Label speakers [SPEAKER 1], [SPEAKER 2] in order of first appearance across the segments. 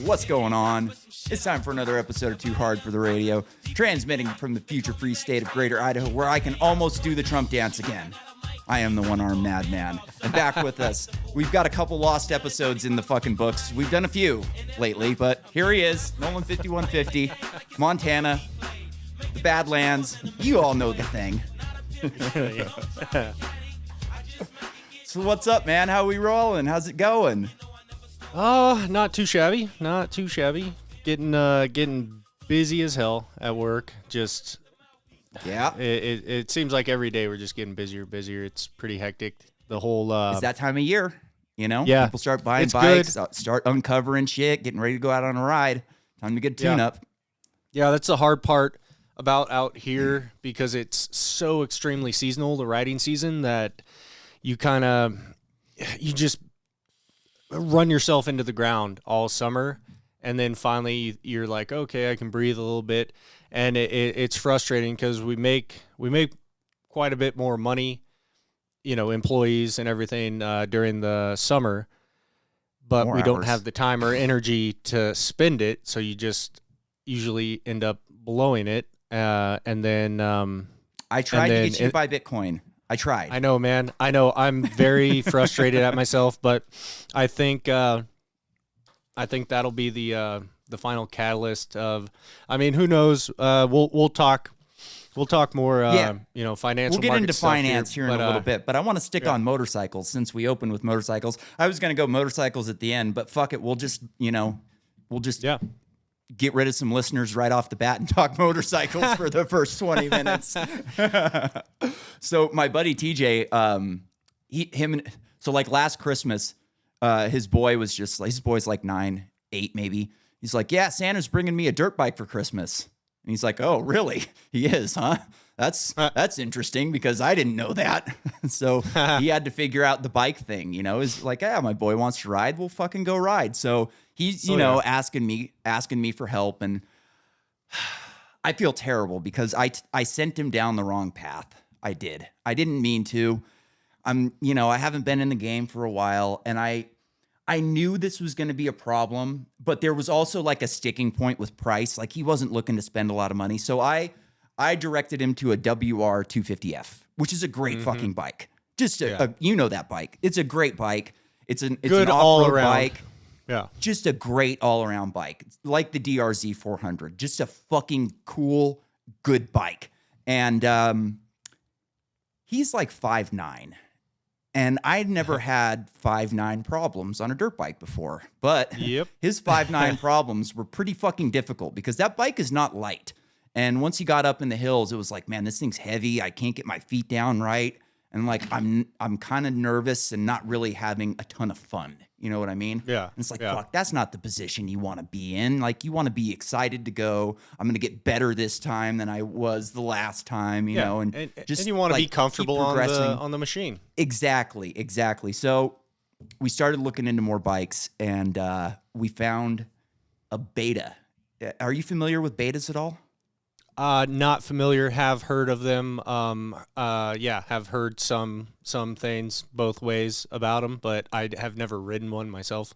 [SPEAKER 1] What's going on? It's time for another episode of Too Hard for the Radio, transmitting from the future free state of Greater Idaho, where I can almost do the Trump dance again. I am the one-armed madman. And back with us, we've got a couple lost episodes in the fucking books. We've done a few lately, but here he is, Nolan 5150, Montana, the Badlands. You all know the thing. So what's up, man? How we rolling? How's it going?
[SPEAKER 2] Not too shabby. Not too shabby. Getting busy as hell at work. Just
[SPEAKER 1] yeah.
[SPEAKER 2] It seems like every day we're just getting busier. It's pretty hectic. The whole
[SPEAKER 1] it's that time of year, you know?
[SPEAKER 2] Yeah.
[SPEAKER 1] People start buying
[SPEAKER 2] It's
[SPEAKER 1] bikes,
[SPEAKER 2] good.
[SPEAKER 1] start uncovering shit, getting ready to go out on a ride. Time to get a tune up.
[SPEAKER 2] Yeah, that's the hard part about out here because it's so extremely seasonal, the riding season, that you just run yourself into the ground all summer, and then finally you're like, okay, I can breathe a little bit, and it's frustrating because we make quite a bit more money, you know, employees and everything during the summer, but
[SPEAKER 1] More
[SPEAKER 2] we don't
[SPEAKER 1] hours.
[SPEAKER 2] have the time or energy to spend it, so you just usually end up blowing it, and then
[SPEAKER 1] I tried to
[SPEAKER 2] then
[SPEAKER 1] get you to buy Bitcoin. I tried.
[SPEAKER 2] I know, man. I know. I'm very frustrated at myself, but I think that'll be the final catalyst of. I mean, who knows? We'll talk more. You know, financial.
[SPEAKER 1] We'll get
[SPEAKER 2] market
[SPEAKER 1] into
[SPEAKER 2] stuff
[SPEAKER 1] finance here in a little bit, but I want to stick
[SPEAKER 2] yeah.
[SPEAKER 1] on motorcycles since we opened with motorcycles. I was going to go motorcycles at the end, but fuck it. We'll just get rid of some listeners right off the bat and talk motorcycles for the first 20 minutes. So my buddy TJ, so like last Christmas, his boy's like 9, 8 maybe. He's like, yeah, Santa's bringing me a dirt bike for Christmas. And he's like, oh, really? He is, huh? That's interesting because I didn't know that. So he had to figure out the bike thing, you know, is like, yeah, my boy wants to ride. We'll fucking go ride. So he's, asking me for help. And I feel terrible because I sent him down the wrong path. I did. I didn't mean to. I haven't been in the game for a while, and I knew this was going to be a problem, but there was also like a sticking point with price. Like he wasn't looking to spend a lot of money. So I directed him to a WR 250F, which is a great fucking bike. Just that bike. It's a great bike. It's an
[SPEAKER 2] Good
[SPEAKER 1] off-road
[SPEAKER 2] all around.
[SPEAKER 1] bike.
[SPEAKER 2] Yeah.
[SPEAKER 1] Just a great all-around bike. It's like the DRZ 400. Just a fucking cool, good bike. And he's like 5'9". And I'd never had 5'9" problems on a dirt bike before. But his 5'9" problems were pretty fucking difficult because that bike is not light. And once he got up in the hills, it was like, man, this thing's heavy. I can't get my feet down right. And like, I'm kind of nervous and not really having a ton of fun. You know what I mean?
[SPEAKER 2] Yeah.
[SPEAKER 1] And it's like, fuck, that's not the position you want to be in. Like, you want to be excited to go. I'm going to get better this time than I was the last time, you know, and
[SPEAKER 2] you want to be comfortable on the machine.
[SPEAKER 1] Exactly. So we started looking into more bikes, and we found a Beta. Are you familiar with Betas at all?
[SPEAKER 2] Not familiar. Have heard of them. Have heard some things both ways about them, but I have never ridden one myself.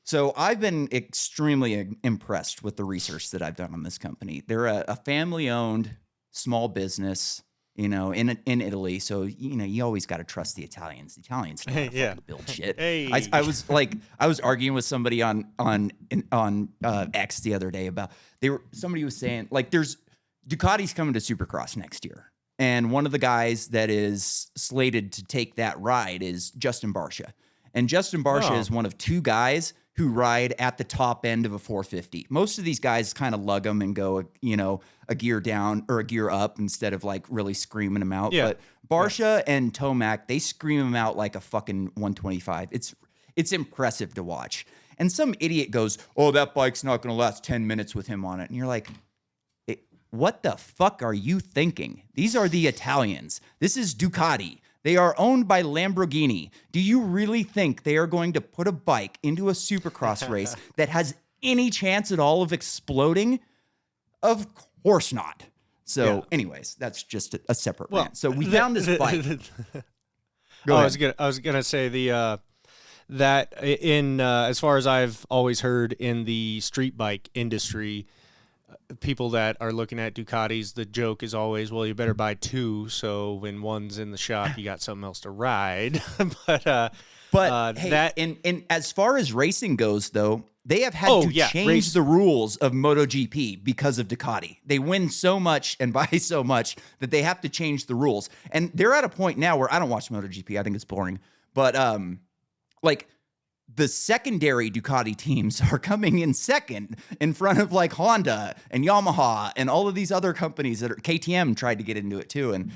[SPEAKER 1] So I've been extremely impressed with the research that I've done on this company. They're a family-owned small business, you know, in Italy. So you always got to trust the Italians. The Italians know how to fucking build shit.
[SPEAKER 2] Hey.
[SPEAKER 1] I was arguing with somebody on X the other day about somebody was saying like there's Ducati's coming to Supercross next year, and one of the guys that is slated to take that ride is Justin Barcia, and Justin Barcia is one of two guys who ride at the top end of a 450. Most of these guys kind of lug them and go, a gear down or a gear up instead of like really screaming them out.
[SPEAKER 2] Yeah.
[SPEAKER 1] But Barcia and Tomac, they scream them out like a fucking 125. It's impressive to watch. And some idiot goes, oh, that bike's not going to last 10 minutes with him on it. And you're like, what the fuck are you thinking? These are the Italians. This is Ducati. They are owned by Lamborghini. Do you really think they are going to put a bike into a supercross race that has any chance at all of exploding? Of course not. So, anyways, that's just a separate rant. So we found this bike.
[SPEAKER 2] I was gonna say that in as far as I've always heard in the street bike industry, people that are looking at Ducatis, the joke is always, well, you better buy two, so when one's in the shop, you got something else to ride.
[SPEAKER 1] But hey,
[SPEAKER 2] that
[SPEAKER 1] in as far as racing goes, though, they have had to change the rules of MotoGP because of Ducati. They win so much and buy so much that they have to change the rules. And they're at a point now where I don't watch MotoGP. I think it's boring. But like the secondary Ducati teams are coming in second in front of like Honda and Yamaha and all of these other companies that are KTM tried to get into it too. And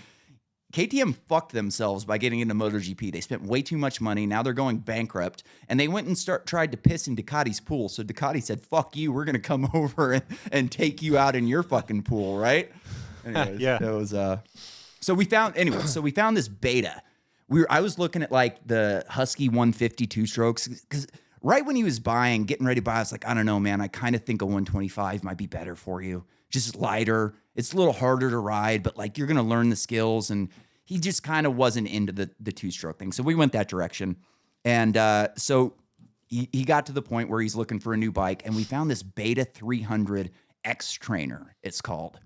[SPEAKER 1] KTM fucked themselves by getting into MotoGP. They spent way too much money. Now they're going bankrupt. And they went and tried to piss in Ducati's pool. So Ducati said, fuck you. We're going to come over and take you out in your fucking pool, right? Anyways,
[SPEAKER 2] yeah.
[SPEAKER 1] That was, so we found this beta. I was looking at like the Husky 150 two-strokes because right when he was getting ready to buy, I was like, I don't know, man. I kind of think a 125 might be better for you. Just lighter. It's a little harder to ride, but like you're going to learn the skills. And he just kind of wasn't into the two-stroke thing. So we went that direction. And so he got to the point where he's looking for a new bike. And we found this Beta 300 X Trainer, it's called.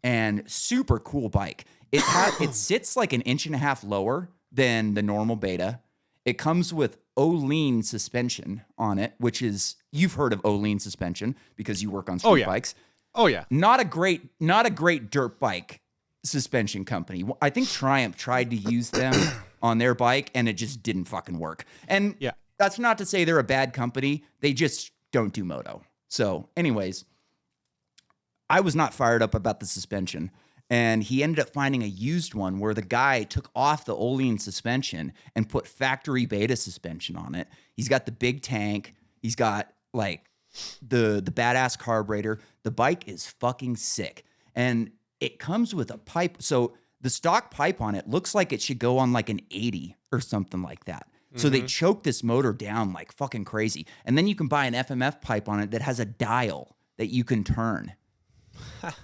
[SPEAKER 1] And super cool bike. It sits like an inch and a half lower than the normal Beta. It comes with Olean suspension on it, which is, you've heard of Olean suspension because you work on street bikes.
[SPEAKER 2] Oh yeah.
[SPEAKER 1] Not a great dirt bike suspension company. I think Triumph tried to use them on their bike and it just didn't fucking work. And that's not to say they're a bad company. They just don't do moto. So anyways, I was not fired up about the suspension. And he ended up finding a used one where the guy took off the Olean suspension and put factory Beta suspension on it. He's got the big tank. He's got like the badass carburetor. The bike is fucking sick. And it comes with a pipe. So the stock pipe on it looks like it should go on like an 80 or something like that. So they choke this motor down like fucking crazy. And then you can buy an FMF pipe on it that has a dial that you can turn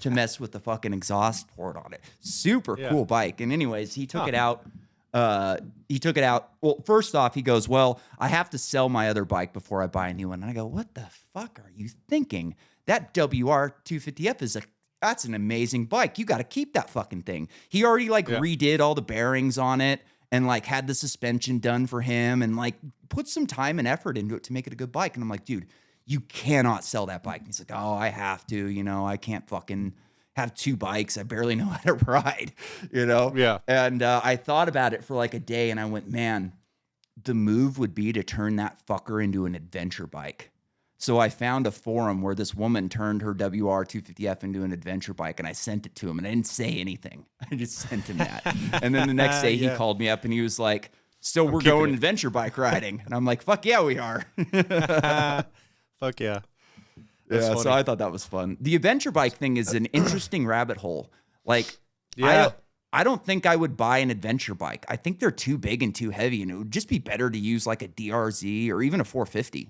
[SPEAKER 1] to mess with the fucking exhaust port on it. Super cool bike. And anyways, he took it out. Well, first off, he goes, well, I have to sell my other bike before I buy a new one. And I go, what the fuck are you thinking? That WR250F that's an amazing bike. You got to keep that fucking thing. He already redid all the bearings on it and like had the suspension done for him and like put some time and effort into it to make it a good bike. And I'm like, dude, you cannot sell that bike. And he's like, oh, I have to, I can't fucking have two bikes. I barely know how to ride,
[SPEAKER 2] Yeah.
[SPEAKER 1] And I thought about it for like a day and I went, man, the move would be to turn that fucker into an adventure bike. So I found a forum where this woman turned her WR250F into an adventure bike, and I sent it to him, and I didn't say anything. I just sent him that. And then the next day he called me up, and he was like, so we're going adventure bike riding. And I'm like, fuck yeah, we are.
[SPEAKER 2] Fuck yeah.
[SPEAKER 1] That's funny. So I thought that was fun. The adventure bike thing is an interesting rabbit hole. Like, I don't think I would buy an adventure bike. I think they're too big and too heavy, and it would just be better to use like a DRZ or even a 450.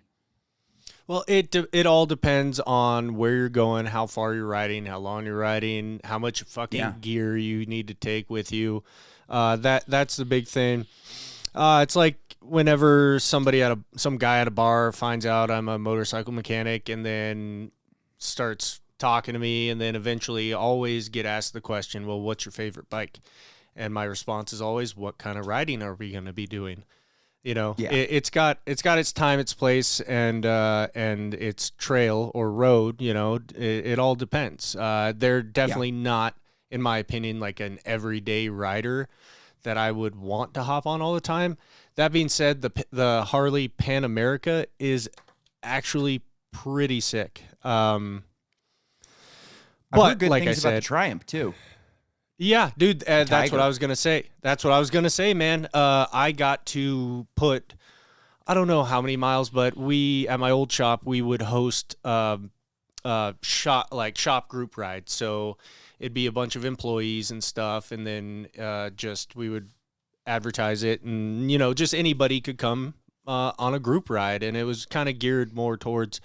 [SPEAKER 2] Well, it all depends on where you're going, how far you're riding, how long you're riding, how much fucking gear you need to take with you. That's the big thing. It's like whenever some guy at a bar finds out I'm a motorcycle mechanic and then starts talking to me, and then eventually always get asked the question, well, what's your favorite bike? And my response is always, what kind of riding are we going to be doing? It's got its time, its place, and its trail or road. It all depends. They're definitely not, in my opinion, like an everyday rider that I would want to hop on all the time. That being said, the Harley Pan America is actually pretty sick.
[SPEAKER 1] I've heard good things about the Triumph too.
[SPEAKER 2] Yeah, dude, that's what I was going to say. Man. I got to put, I don't know how many miles, but at my old shop, we would host shop group rides. So it'd be a bunch of employees and stuff, and then we would advertise it, and, just anybody could come on a group ride, and it was kind of geared more towards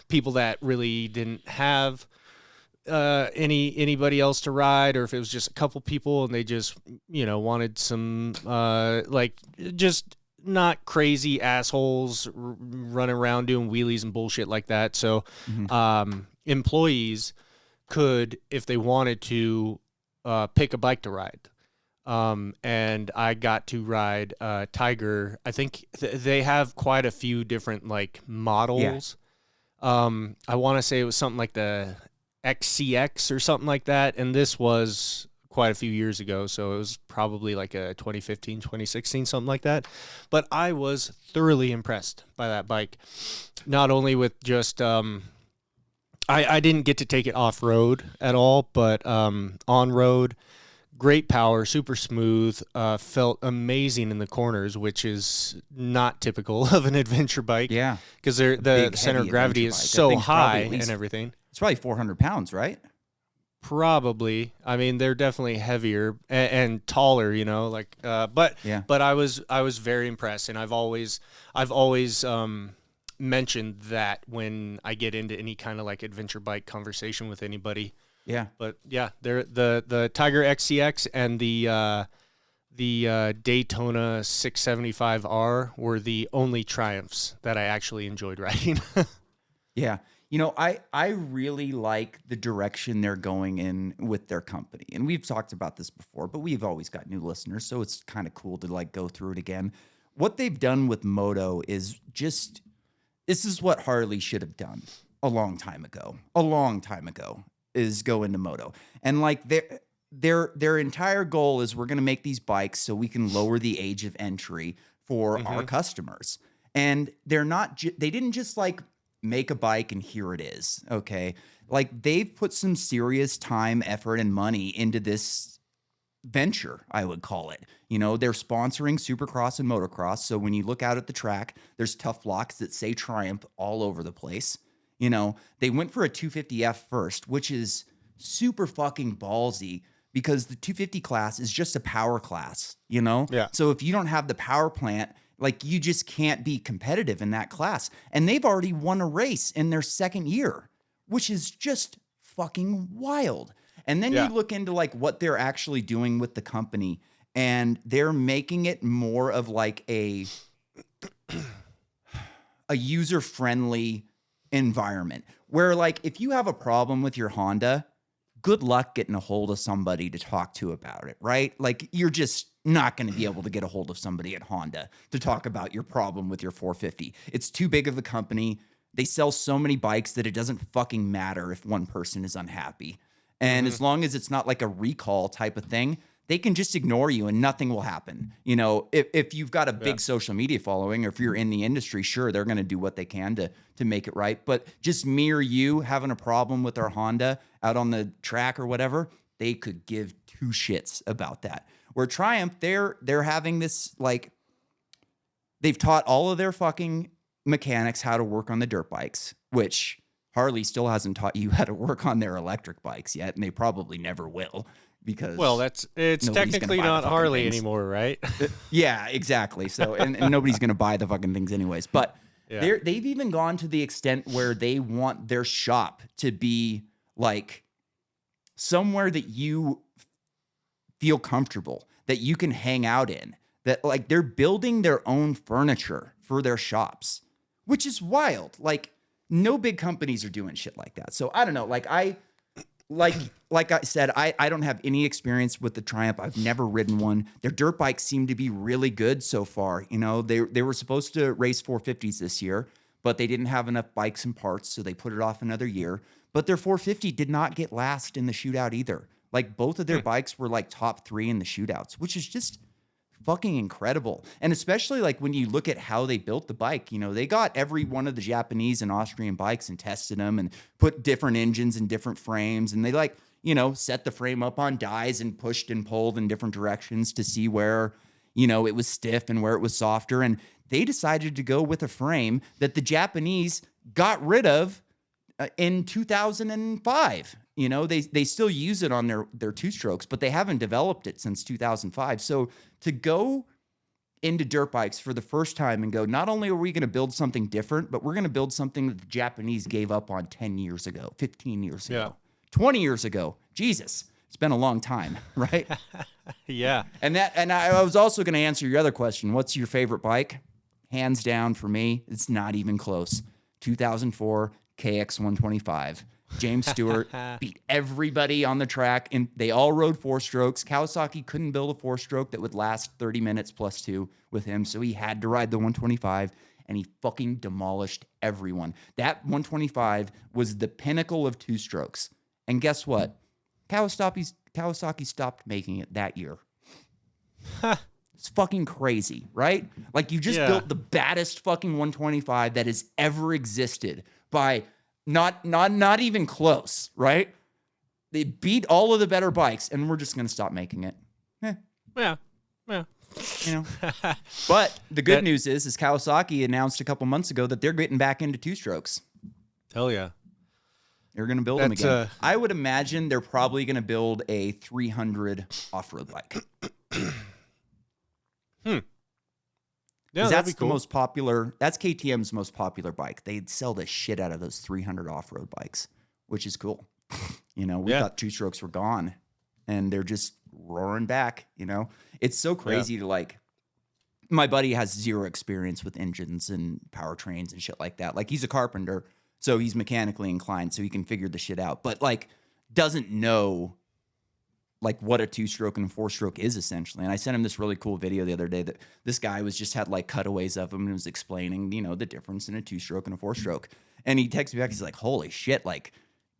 [SPEAKER 2] people that really didn't have anybody else to ride, or if it was just a couple people and they just wanted some just not crazy assholes running around doing wheelies and bullshit like that. So employees could, if they wanted to, pick a bike to ride. And I got to ride Tiger. I think they have quite a few different like models. I want to say it was something like the XCX or something like that. And this was quite a few years ago. So it was probably like a 2015, 2016, something like that. But I was thoroughly impressed by that bike. Not only with just, I didn't get to take it off road at all, but on road, great power, super smooth, felt amazing in the corners, which is not typical of an adventure bike.
[SPEAKER 1] Yeah.
[SPEAKER 2] Because the center of gravity is so high and everything.
[SPEAKER 1] It's probably 400 pounds, right?
[SPEAKER 2] Probably. I mean, they're definitely heavier and taller, you know, like, but I was very impressed, and I've always mentioned that when I get into any kind of like adventure bike conversation with anybody.
[SPEAKER 1] Yeah.
[SPEAKER 2] But yeah, they're the Tiger XCX and the Daytona 675R were the only Triumphs that I actually enjoyed riding.
[SPEAKER 1] Yeah. You know, I really like the direction they're going in with their company. And we've talked about this before, but we've always got new listeners, so it's kind of cool to like go through it again. What they've done with Moto is just, this is what Harley should have done a long time ago, is go into Moto. And like their entire goal is, we're going to make these bikes so we can lower the age of entry for our customers. And they didn't just like make a bike and here it is. Okay. Like, they've put some serious time, effort, and money into this venture, I would call it. You know, they're sponsoring Supercross and motocross. So when you look out at the track, there's tough blocks that say Triumph all over the place. You know, they went for a 250F first, which is super fucking ballsy, because the 250 class is just a power class, you know?
[SPEAKER 2] Yeah.
[SPEAKER 1] So if you don't have the power plant, like, you just can't be competitive in that class. And they've already won a race in their second year, which is just fucking wild. And then you look into like what they're actually doing with the company, and they're making it more of like a user-friendly environment, where like, if you have a problem with your Honda, good luck getting a hold of somebody to talk to about it, right? Like, you're just not going to be able to get a hold of somebody at Honda to talk about your problem with your 450. It's too big of a company. They sell so many bikes that it doesn't fucking matter if one person is unhappy. And as long as it's not like a recall type of thing, they can just ignore you and nothing will happen. You know, if you've got a big social media following, or if you're in the industry, sure, they're going to do what they can to make it right. But just me or you having a problem with our Honda out on the track or whatever, they could give two shits about that. Where Triumph, they're having this, like, they've taught all of their fucking mechanics how to work on the dirt bikes, which Harley still hasn't taught you how to work on their electric bikes yet, and they probably never will, because
[SPEAKER 2] it's technically not Harley anymore, right?
[SPEAKER 1] Yeah, exactly. So and nobody's gonna buy the fucking things anyways. But they've even gone to the extent where they want their shop to be like somewhere that you feel comfortable, that you can hang out in, that like they're building their own furniture for their shops, which is wild. Like, no big companies are doing shit like that. So I don't know. Like I said, I don't have any experience with the Triumph. I've never ridden one. Their dirt bikes seem to be really good so far. You know, they were supposed to race 450s this year, but they didn't have enough bikes and parts, so they put it off another year. But their 450 did not get last in the shootout either. Like, both of their bikes were like top 3 in the shootouts, which is just fucking incredible. And especially like when you look at how they built the bike, you know, they got every one of the Japanese and Austrian bikes and tested them and put different engines in different frames. And they like, you know, set the frame up on dies and pushed and pulled in different directions to see where, you know, it was stiff and where it was softer. And they decided to go with a frame that the Japanese got rid of in 2005. You know, they still use it on their two strokes, but they haven't developed it since 2005. So to go into dirt bikes for the first time and go, not only are we going to build something different, but we're going to build something that the Japanese gave up on 10 years ago, 15 years ago, 20 years ago. Jesus. It's been a long time, right?
[SPEAKER 2] Yeah.
[SPEAKER 1] And I was also going to answer your other question. What's your favorite bike? Hands down for me, it's not even close. 2004 KX125. James Stewart beat everybody on the track, and they all rode 4-strokes. Kawasaki couldn't build a 4-stroke that would last 30 minutes plus 2 with him, so he had to ride the 125, and he fucking demolished everyone. That 125 was the pinnacle of 2-strokes. And guess what? Kawasaki stopped making it that year. It's fucking crazy, right? Like, you just built the baddest fucking 125 that has ever existed by not even close, right? They beat all of the better bikes, and we're just going to stop making it.
[SPEAKER 2] Yeah.
[SPEAKER 1] You know. But the good news is Kawasaki announced a couple months ago that they're getting back into 2-strokes.
[SPEAKER 2] Hell yeah.
[SPEAKER 1] They're going to build them again. I would imagine they're probably going to build a 300 off-road bike.
[SPEAKER 2] Yeah,
[SPEAKER 1] that's
[SPEAKER 2] cool.
[SPEAKER 1] the most popular. That's KTM's most popular bike. They sell the shit out of those 300 off-road bikes, which is cool. You know, we thought 2-strokes were gone, and they're just roaring back. You know, it's so crazy to like. My buddy has zero experience with engines and powertrains and shit like that. Like, he's a carpenter, so he's mechanically inclined, so he can figure the shit out. But like, doesn't know like what a 2-stroke and a 4-stroke is essentially. And I sent him this really cool video the other day that this guy had like cutaways of him and was explaining, you know, the difference in a 2-stroke and a 4-stroke. And he texted me back. He's like, holy shit, like,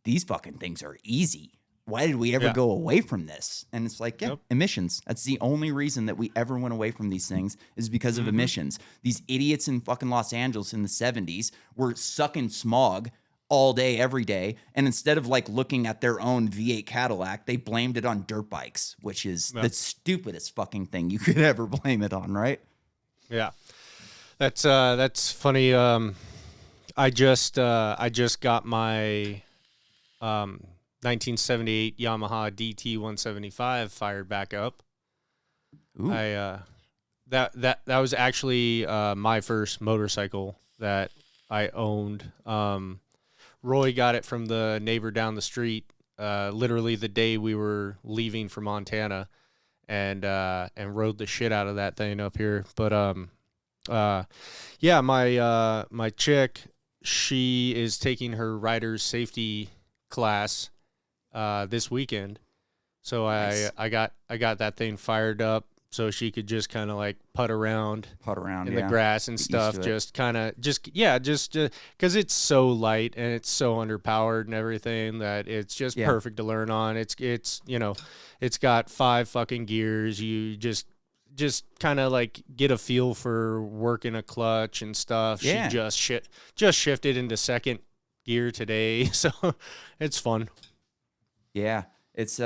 [SPEAKER 1] these fucking things are easy. Why did we ever go away from this? And it's like, emissions. That's the only reason that we ever went away from these things is because of emissions. These idiots in fucking Los Angeles in the 70s were sucking smog all day, every day. And instead of like looking at their own V8 Cadillac, they blamed it on dirt bikes, which is the stupidest fucking thing you could ever blame it on, right?
[SPEAKER 2] Yeah. That's funny. I just got my 1978 Yamaha DT 175 fired back up.
[SPEAKER 1] Ooh.
[SPEAKER 2] That was actually my first motorcycle that I owned. Roy got it from the neighbor down the street, literally the day we were leaving for Montana, and rode the shit out of that thing up here. But my chick, she is taking her rider's safety class this weekend, so nice. I got that thing fired up so she could just kind of like putt around in the grass and stuff, just because it's so light and it's so underpowered and everything that it's just perfect to learn on. It's you know, it's got 5 fucking gears. You just kind of like get a feel for working a clutch and stuff. She just shifted into second gear today, so it's fun. Yeah.
[SPEAKER 1] It's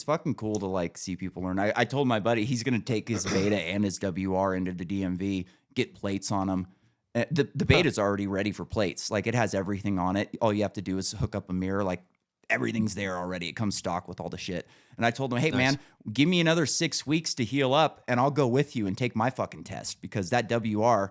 [SPEAKER 1] fucking cool to like see people learn. I told my buddy he's gonna take his Beta and his WR into the DMV, get plates on them. The Beta's already ready for plates. Like, it has everything on it. All you have to do is hook up a mirror. Like, everything's there already. It comes stock with all the shit. And I told him, hey, man, give me another 6 weeks to heal up, and I'll go with you and take my fucking test, because that WR,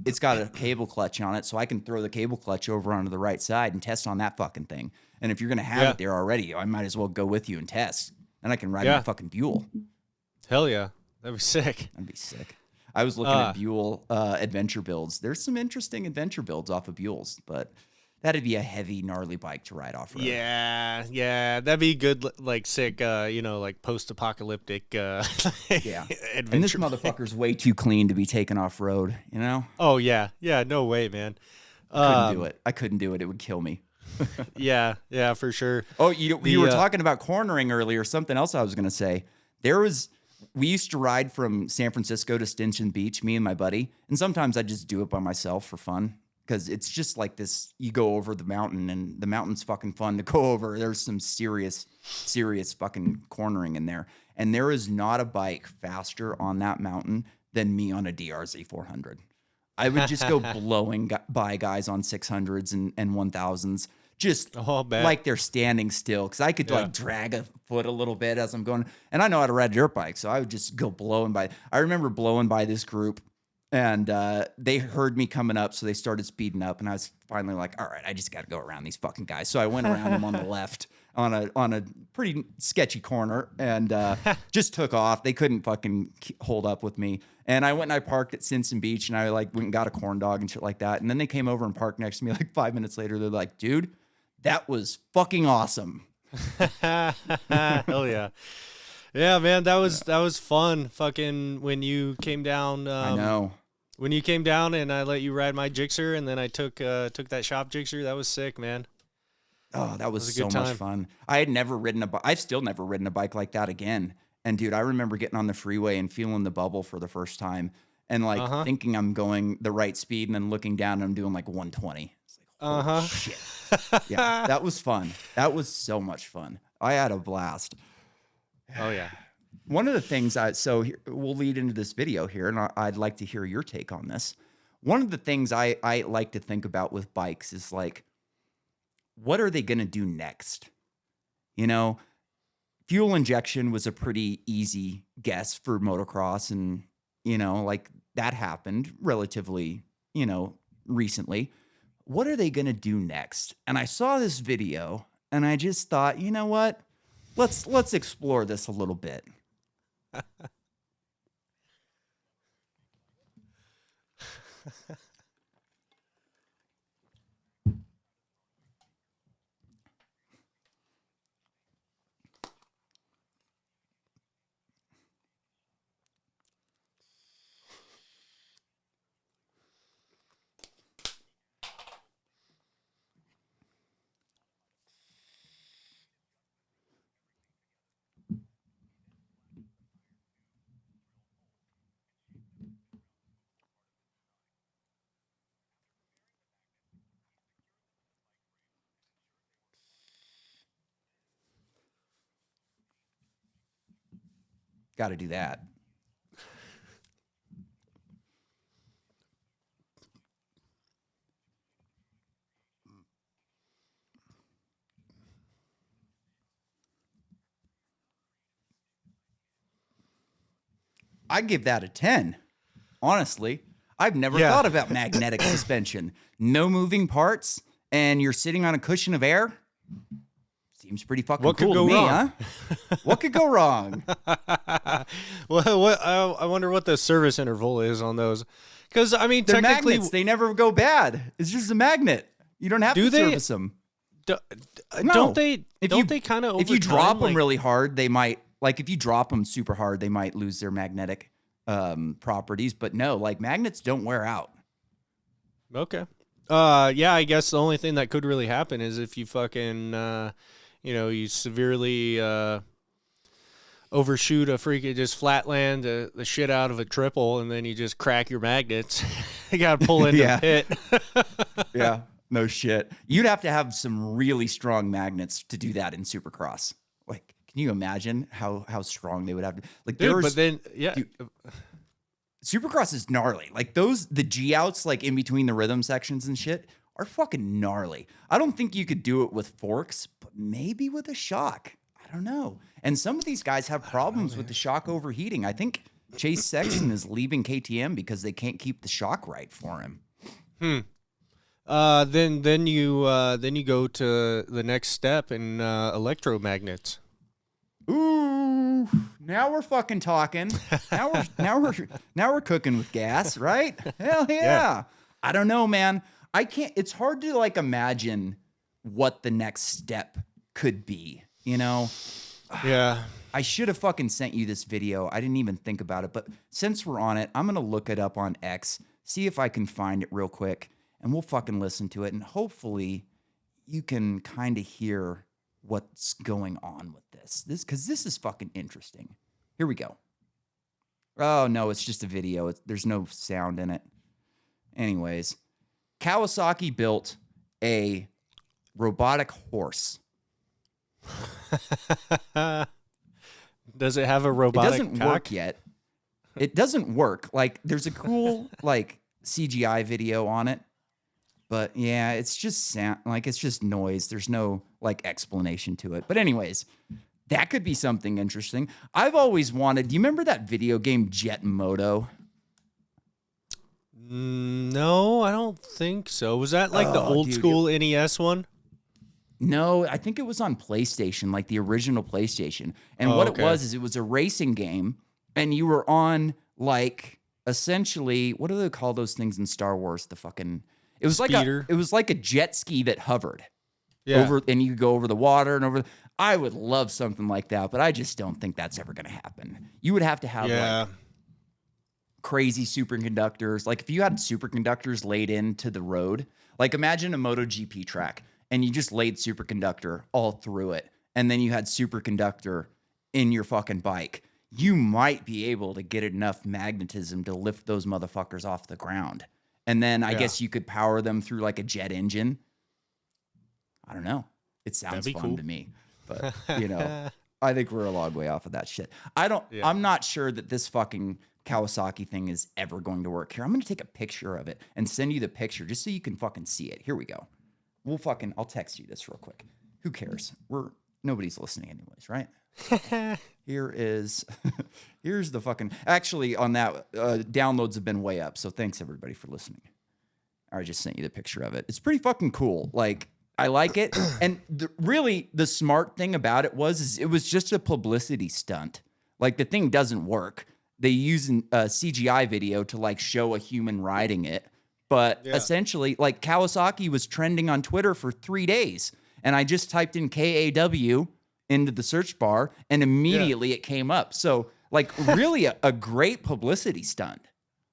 [SPEAKER 1] it's got a cable clutch on it, so I can throw the cable clutch over onto the right side and test on that fucking thing. And if you're going to have it there already, I might as well go with you and test. And I can ride my fucking Buell.
[SPEAKER 2] Hell yeah. That'd be sick.
[SPEAKER 1] That'd be sick. I was looking at Buell adventure builds. There's some interesting adventure builds off of Buells, but that'd be a heavy, gnarly bike to ride off-road.
[SPEAKER 2] Yeah. That'd be good, like, sick, like post-apocalyptic adventure.
[SPEAKER 1] And this motherfucker's way too clean to be taken off-road, you know?
[SPEAKER 2] Oh, yeah. Yeah, no way, man.
[SPEAKER 1] I couldn't do it. It would kill me.
[SPEAKER 2] Yeah, for sure.
[SPEAKER 1] Oh, you were talking about cornering earlier. Something else I was going to say. We used to ride from San Francisco to Stinson Beach, me and my buddy. And sometimes I just do it by myself for fun, because it's just like this. You go over the mountain, and the mountain's fucking fun to go over. There's some serious fucking cornering in there. And there is not a bike faster on that mountain than me on a DRZ 400. I would just go blowing by guys on 600s and 1000s. Just like they're standing still, because I could like drag a foot a little bit as I'm going. And I know how to ride a dirt bike, so I would just go blowing by. I remember blowing by this group, and they heard me coming up, so they started speeding up. And I was finally like, all right, I just got to go around these fucking guys. So I went around them on the left, on a pretty sketchy corner and just took off. They couldn't fucking hold up with me. And I went and I parked at Simpson Beach and I like went and got a corn dog and shit like that. And then they came over and parked next to me like 5 minutes later. They're like, dude, that was fucking awesome.
[SPEAKER 2] Hell yeah. Yeah, man, that was fun. Fucking when you came down.
[SPEAKER 1] I know.
[SPEAKER 2] When you came down and I let you ride my Gixxer and then I took that shop Gixxer, that was sick, man.
[SPEAKER 1] Oh, that was so much fun. I had never ridden a bike. I've still never ridden a bike like that again. And dude, I remember getting on the freeway and feeling the bubble for the first time and like thinking I'm going the right speed and then looking down and I'm doing like 120. It's like, holy shit. Yeah, that was fun. That was so much fun. I had a blast.
[SPEAKER 2] Oh yeah.
[SPEAKER 1] One of the things we'll lead into this video here and I'd like to hear your take on this. One of the things I like to think about with bikes is like, what are they going to do next? You know, fuel injection was a pretty easy guess for motocross. And, you know, like that happened relatively, you know, recently. What are they going to do next? And I saw this video and I just thought, you know what? Let's explore this a little bit. Got to do that. I give that a 10. Honestly, I've never thought about magnetic suspension. No moving parts, and you're sitting on a cushion of air. Seems pretty fucking cool to me, huh? What could go wrong?
[SPEAKER 2] Well, I wonder what the service interval is on those. Because, I mean,
[SPEAKER 1] they're
[SPEAKER 2] technically...
[SPEAKER 1] magnets. They never go bad. It's just a magnet. You don't have to service them.
[SPEAKER 2] No. Don't they kind of...
[SPEAKER 1] If you drop them really hard, they might... Like, if you drop them super hard, they might lose their magnetic properties. But no, like, magnets don't wear out.
[SPEAKER 2] Okay. Yeah, I guess the only thing that could really happen is if you fucking... you severely overshoot a freaking just flatland the shit out of a triple, and then you just crack your magnets. You got to pull into the pit.
[SPEAKER 1] Yeah, no shit. You'd have to have some really strong magnets to do that in Supercross. Like, can you imagine how strong they would have to? Like,
[SPEAKER 2] dude, but then
[SPEAKER 1] Supercross is gnarly. Like the G outs, like in between the rhythm sections and shit, are fucking gnarly. I don't think you could do it with forks, but maybe with a shock. I don't know. And some of these guys have problems with the shock overheating. I think Chase Sexton is leaving KTM because they can't keep the shock right for him.
[SPEAKER 2] Then you go to the next step in electromagnets.
[SPEAKER 1] Ooh, now we're fucking talking. Now we're cooking with gas, right? Hell yeah. I don't know, man. I can't. It's hard to like imagine what the next step could be. You know?
[SPEAKER 2] Yeah.
[SPEAKER 1] I should have fucking sent you this video. I didn't even think about it, but since we're on it, I'm gonna look it up on X, see if I can find it real quick, and we'll fucking listen to it, and hopefully you can kind of hear what's going on with this because this is fucking interesting. Here we go. Oh no, it's just a video. There's no sound in it. Anyways, Kawasaki built a robotic horse.
[SPEAKER 2] Does it have a robotic?
[SPEAKER 1] It doesn't work yet. It doesn't work. Like, there's a cool like CGI video on it, but yeah, it's just sound, like it's just noise. There's no like explanation to it. But anyways, that could be something interesting. I've always wanted. Do you remember that video game Jet Moto?
[SPEAKER 2] No, I don't think so. Was that like the old school NES one?
[SPEAKER 1] No, I think it was on PlayStation, like the original PlayStation. And what it was is it was a racing game, and you were on like essentially, what do they call those things in Star Wars? The fucking it was
[SPEAKER 2] Speeder.
[SPEAKER 1] like a jet ski that hovered
[SPEAKER 2] Yeah.
[SPEAKER 1] over, and you could go over the water and over. I would love something like that, but I just don't think that's ever going to happen. You would have to have like crazy superconductors. Like if you had superconductors laid into the road, like imagine a MotoGP track and you just laid superconductor all through it, and then you had superconductor in your fucking bike. You might be able to get enough magnetism to lift those motherfuckers off the ground. And then I guess you could power them through like a jet engine. I don't know. It sounds fun to me. But, I think we're a long way off of that shit. I'm not sure that this fucking Kawasaki thing is ever going to work. Here, I'm going to take a picture of it and send you the picture just so you can fucking see it. Here we go. I'll text you this real quick. Who cares? Nobody's listening anyways, right? Here's the fucking, actually on that, downloads have been way up. So thanks everybody for listening. I just sent you the picture of it. It's pretty fucking cool. Like, I like it. And really the smart thing about it was it was just a publicity stunt. Like the thing doesn't work. They use a CGI video to like show a human riding it. But essentially, like Kawasaki was trending on Twitter for 3 days. And I just typed in KAW into the search bar and immediately it came up. So like really a great publicity stunt.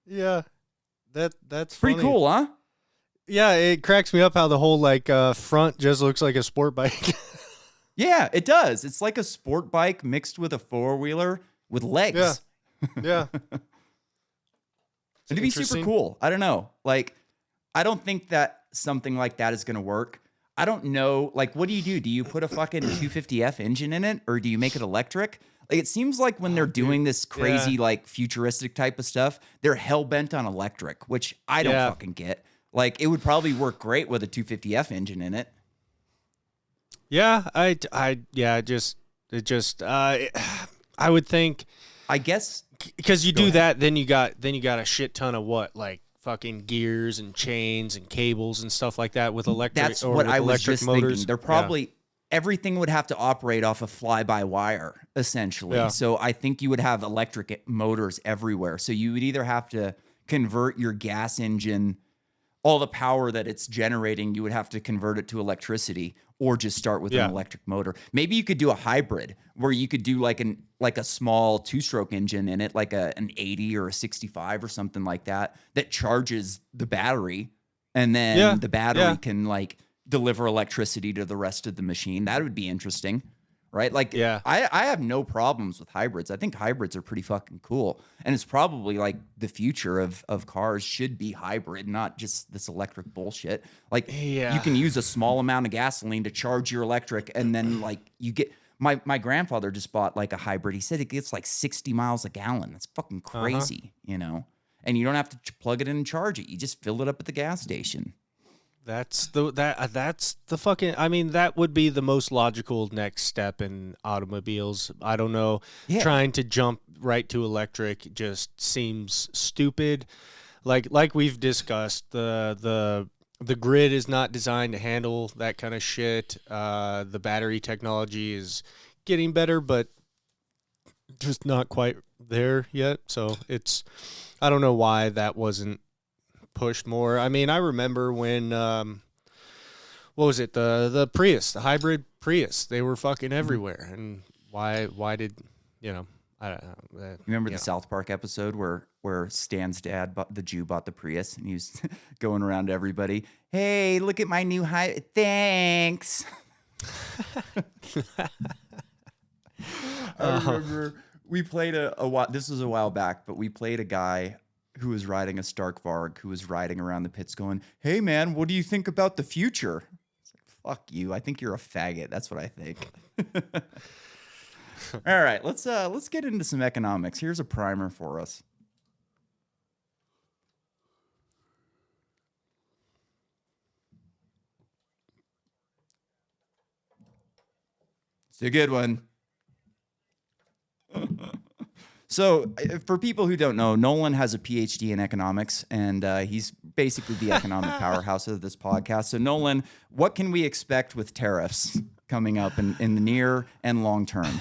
[SPEAKER 2] Yeah. That's
[SPEAKER 1] pretty
[SPEAKER 2] funny.
[SPEAKER 1] Cool, huh?
[SPEAKER 2] Yeah, it cracks me up how the whole like front just looks like a sport bike.
[SPEAKER 1] Yeah, it does. It's like a sport bike mixed with a four-wheeler with legs.
[SPEAKER 2] Yeah.
[SPEAKER 1] It'd be super cool. I don't know. Like, I don't think that something like that is going to work. I don't know. Like, what do you do? Do you put a fucking 250F engine in it, or do you make it electric? Like, it seems like when they're doing this crazy, like, futuristic type of stuff, they're hell-bent on electric, which I don't fucking get. Like, it would probably work great with a 250F engine in it.
[SPEAKER 2] Yeah, I would think,
[SPEAKER 1] I guess,
[SPEAKER 2] because you do that, then you got a shit ton of like fucking gears and chains and cables and stuff like that with electric.
[SPEAKER 1] That's what I was just
[SPEAKER 2] motors.
[SPEAKER 1] thinking. They're probably everything would have to operate off of fly-by-wire essentially.
[SPEAKER 2] Yeah.
[SPEAKER 1] So I think you would have electric motors everywhere. So you would either have to convert your gas engine, all the power that it's generating, you would have to convert it to electricity, or just start with an electric motor. Maybe you could do a hybrid where you could do like a small two-stroke engine in it, like an 80 or a 65 or something like that charges the battery, and then the battery can like deliver electricity to the rest of the machine. That would be interesting. Right? Like, I have no problems with hybrids. I think hybrids are pretty fucking cool. And it's probably like the future of cars should be hybrid, not just this electric bullshit. Like, you can use a small amount of gasoline to charge your electric, and then like you get my grandfather just bought like a hybrid. He said it gets like 60 miles a gallon. That's fucking crazy, And you don't have to plug it in and charge it. You just fill it up at the gas station.
[SPEAKER 2] That's the fucking. I mean, that would be the most logical next step in automobiles. I don't know. Yeah. Trying to jump right to electric just seems stupid. Like we've discussed, the grid is not designed to handle that kind of shit. The battery technology is getting better, but just not quite there yet. So I don't know why that wasn't pushed more. I mean, I remember when what was it, the Prius, the hybrid Prius, they were fucking everywhere. And why did I don't know.
[SPEAKER 1] Remember the South Park episode where Stan's dad the Jew bought the Prius, and he was going around to everybody, hey, look at my new thanks. I remember we played a while, this was a while back, but we played a guy who was riding a Stark Varg, who was riding around the pits going, hey man, what do you think about the future? It's like, fuck you. I think you're a faggot. That's what I think. All right, let's get into some economics. Here's a primer for us. It's a good one. So for people who don't know, Nolan has a PhD in economics, and he's basically the economic powerhouse of this podcast. So Nolan, what can we expect with tariffs coming up in the near and long term?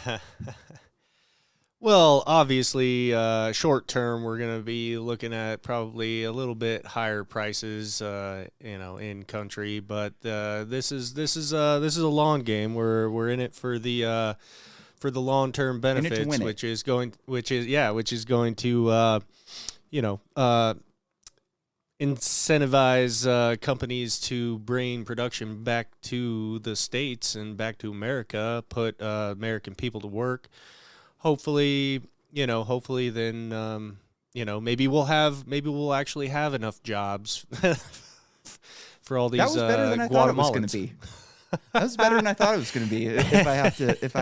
[SPEAKER 2] Well, obviously, short term, we're going to be looking at probably a little bit higher prices, in country. But this is a long game. We're in it for the long term benefits, which is going to incentivize companies to bring production back to the States and back to America, put American people to work. Hopefully then maybe we'll actually have enough jobs for all these
[SPEAKER 1] that was better than I thought it was going to be. That was better than I thought it was going to be. If I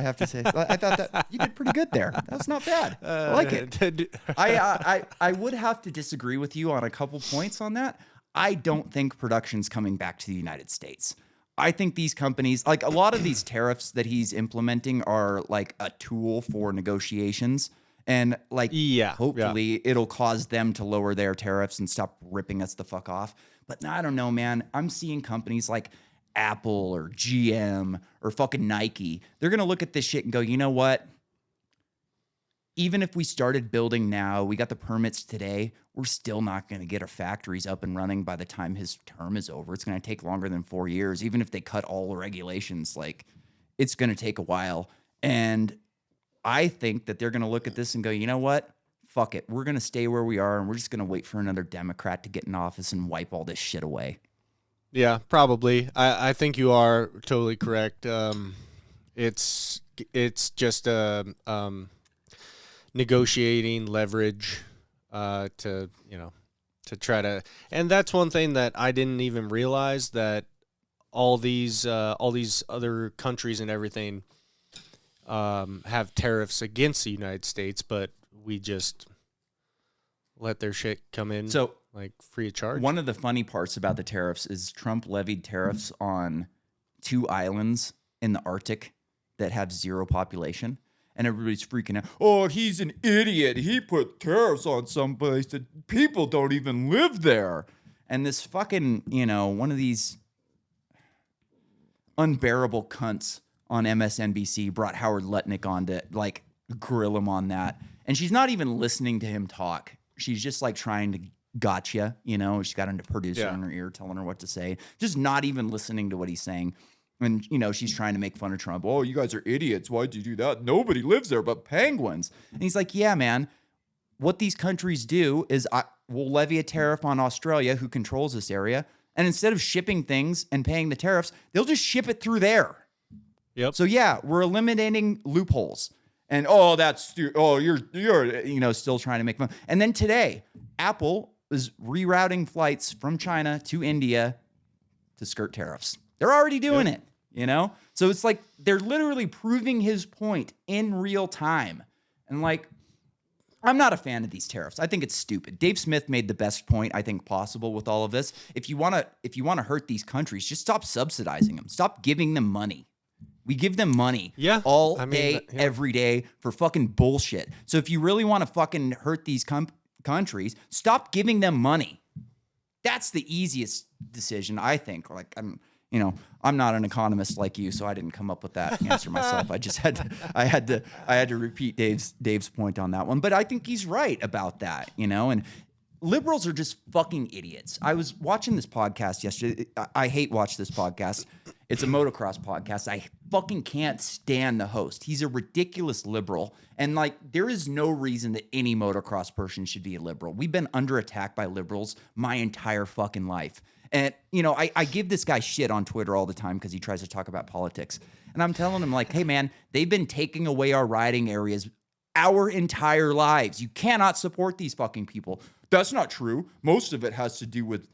[SPEAKER 1] have to say, I thought that you did pretty good there. That was not bad. I like it. I would have to disagree with you on a couple points on that. I don't think production's coming back to the United States. I think these companies, like a lot of these tariffs that he's implementing, are like a tool for negotiations, and hopefully it'll cause them to lower their tariffs and stop ripping us the fuck off. But I don't know, man. I'm seeing companies like Apple or GM or fucking Nike, they're going to look at this shit and go, you know what? Even if we started building now, we got the permits today, we're still not going to get our factories up and running by the time his term is over. It's going to take longer than 4 years. Even if they cut all the regulations, like, it's going to take a while. And I think that they're going to look at this and go, you know what? Fuck it. We're going to stay where we are, and we're just going to wait for another Democrat to get in office and wipe all this shit away.
[SPEAKER 2] Yeah, probably. I think you are totally correct. It's just negotiating leverage to try to, and that's one thing that I didn't even realize, that all these other countries and everything have tariffs against the United States, but we just let their shit come in.
[SPEAKER 1] So,
[SPEAKER 2] like, free of charge.
[SPEAKER 1] One of the funny parts about the tariffs is Trump levied tariffs on 2 islands in the Arctic that have 0 population. And everybody's freaking out. Oh, he's an idiot. He put tariffs on someplace that people don't even live there. And this fucking, one of these unbearable cunts on MSNBC brought Howard Lutnick on to, like, grill him on that. And she's not even listening to him talk. She's just, like, trying to gotcha, she's got a producer in her ear telling her what to say, just not even listening to what he's saying. And, she's trying to make fun of Trump. Oh, you guys are idiots. Why'd you do that? Nobody lives there but penguins. And he's like, yeah, man, what these countries do is we'll levy a tariff on Australia, who controls this area. And instead of shipping things and paying the tariffs, they'll just ship it through there.
[SPEAKER 2] Yep.
[SPEAKER 1] So, yeah, we're eliminating loopholes. And, you're still trying to make fun. And then today, Apple is rerouting flights from China to India to skirt tariffs. They're already doing it, So it's like they're literally proving his point in real time. And, like, I'm not a fan of these tariffs. I think it's stupid. Dave Smith made the best point, I think, possible with all of this. If you want to hurt these countries, just stop subsidizing them. Stop giving them money. We give them money all day, every day for fucking bullshit. So if you really want to fucking hurt these countries, stop giving them money. That's the easiest decision, I think. Like, I'm not an economist like you, so I didn't come up with that answer myself. I had to repeat Dave's point on that one. But I think he's right about that, and liberals are just fucking idiots. I was watching this podcast yesterday. I hate watch this podcast. It's a motocross podcast. I fucking can't stand the host. He's a ridiculous liberal. And, like, there is no reason that any motocross person should be a liberal. We've been under attack by liberals my entire fucking life. And, I give this guy shit on Twitter all the time because he tries to talk about politics. And I'm telling him, like, hey, man, they've been taking away our riding areas our entire lives. You cannot support these fucking people. That's not true. Most of it has to do with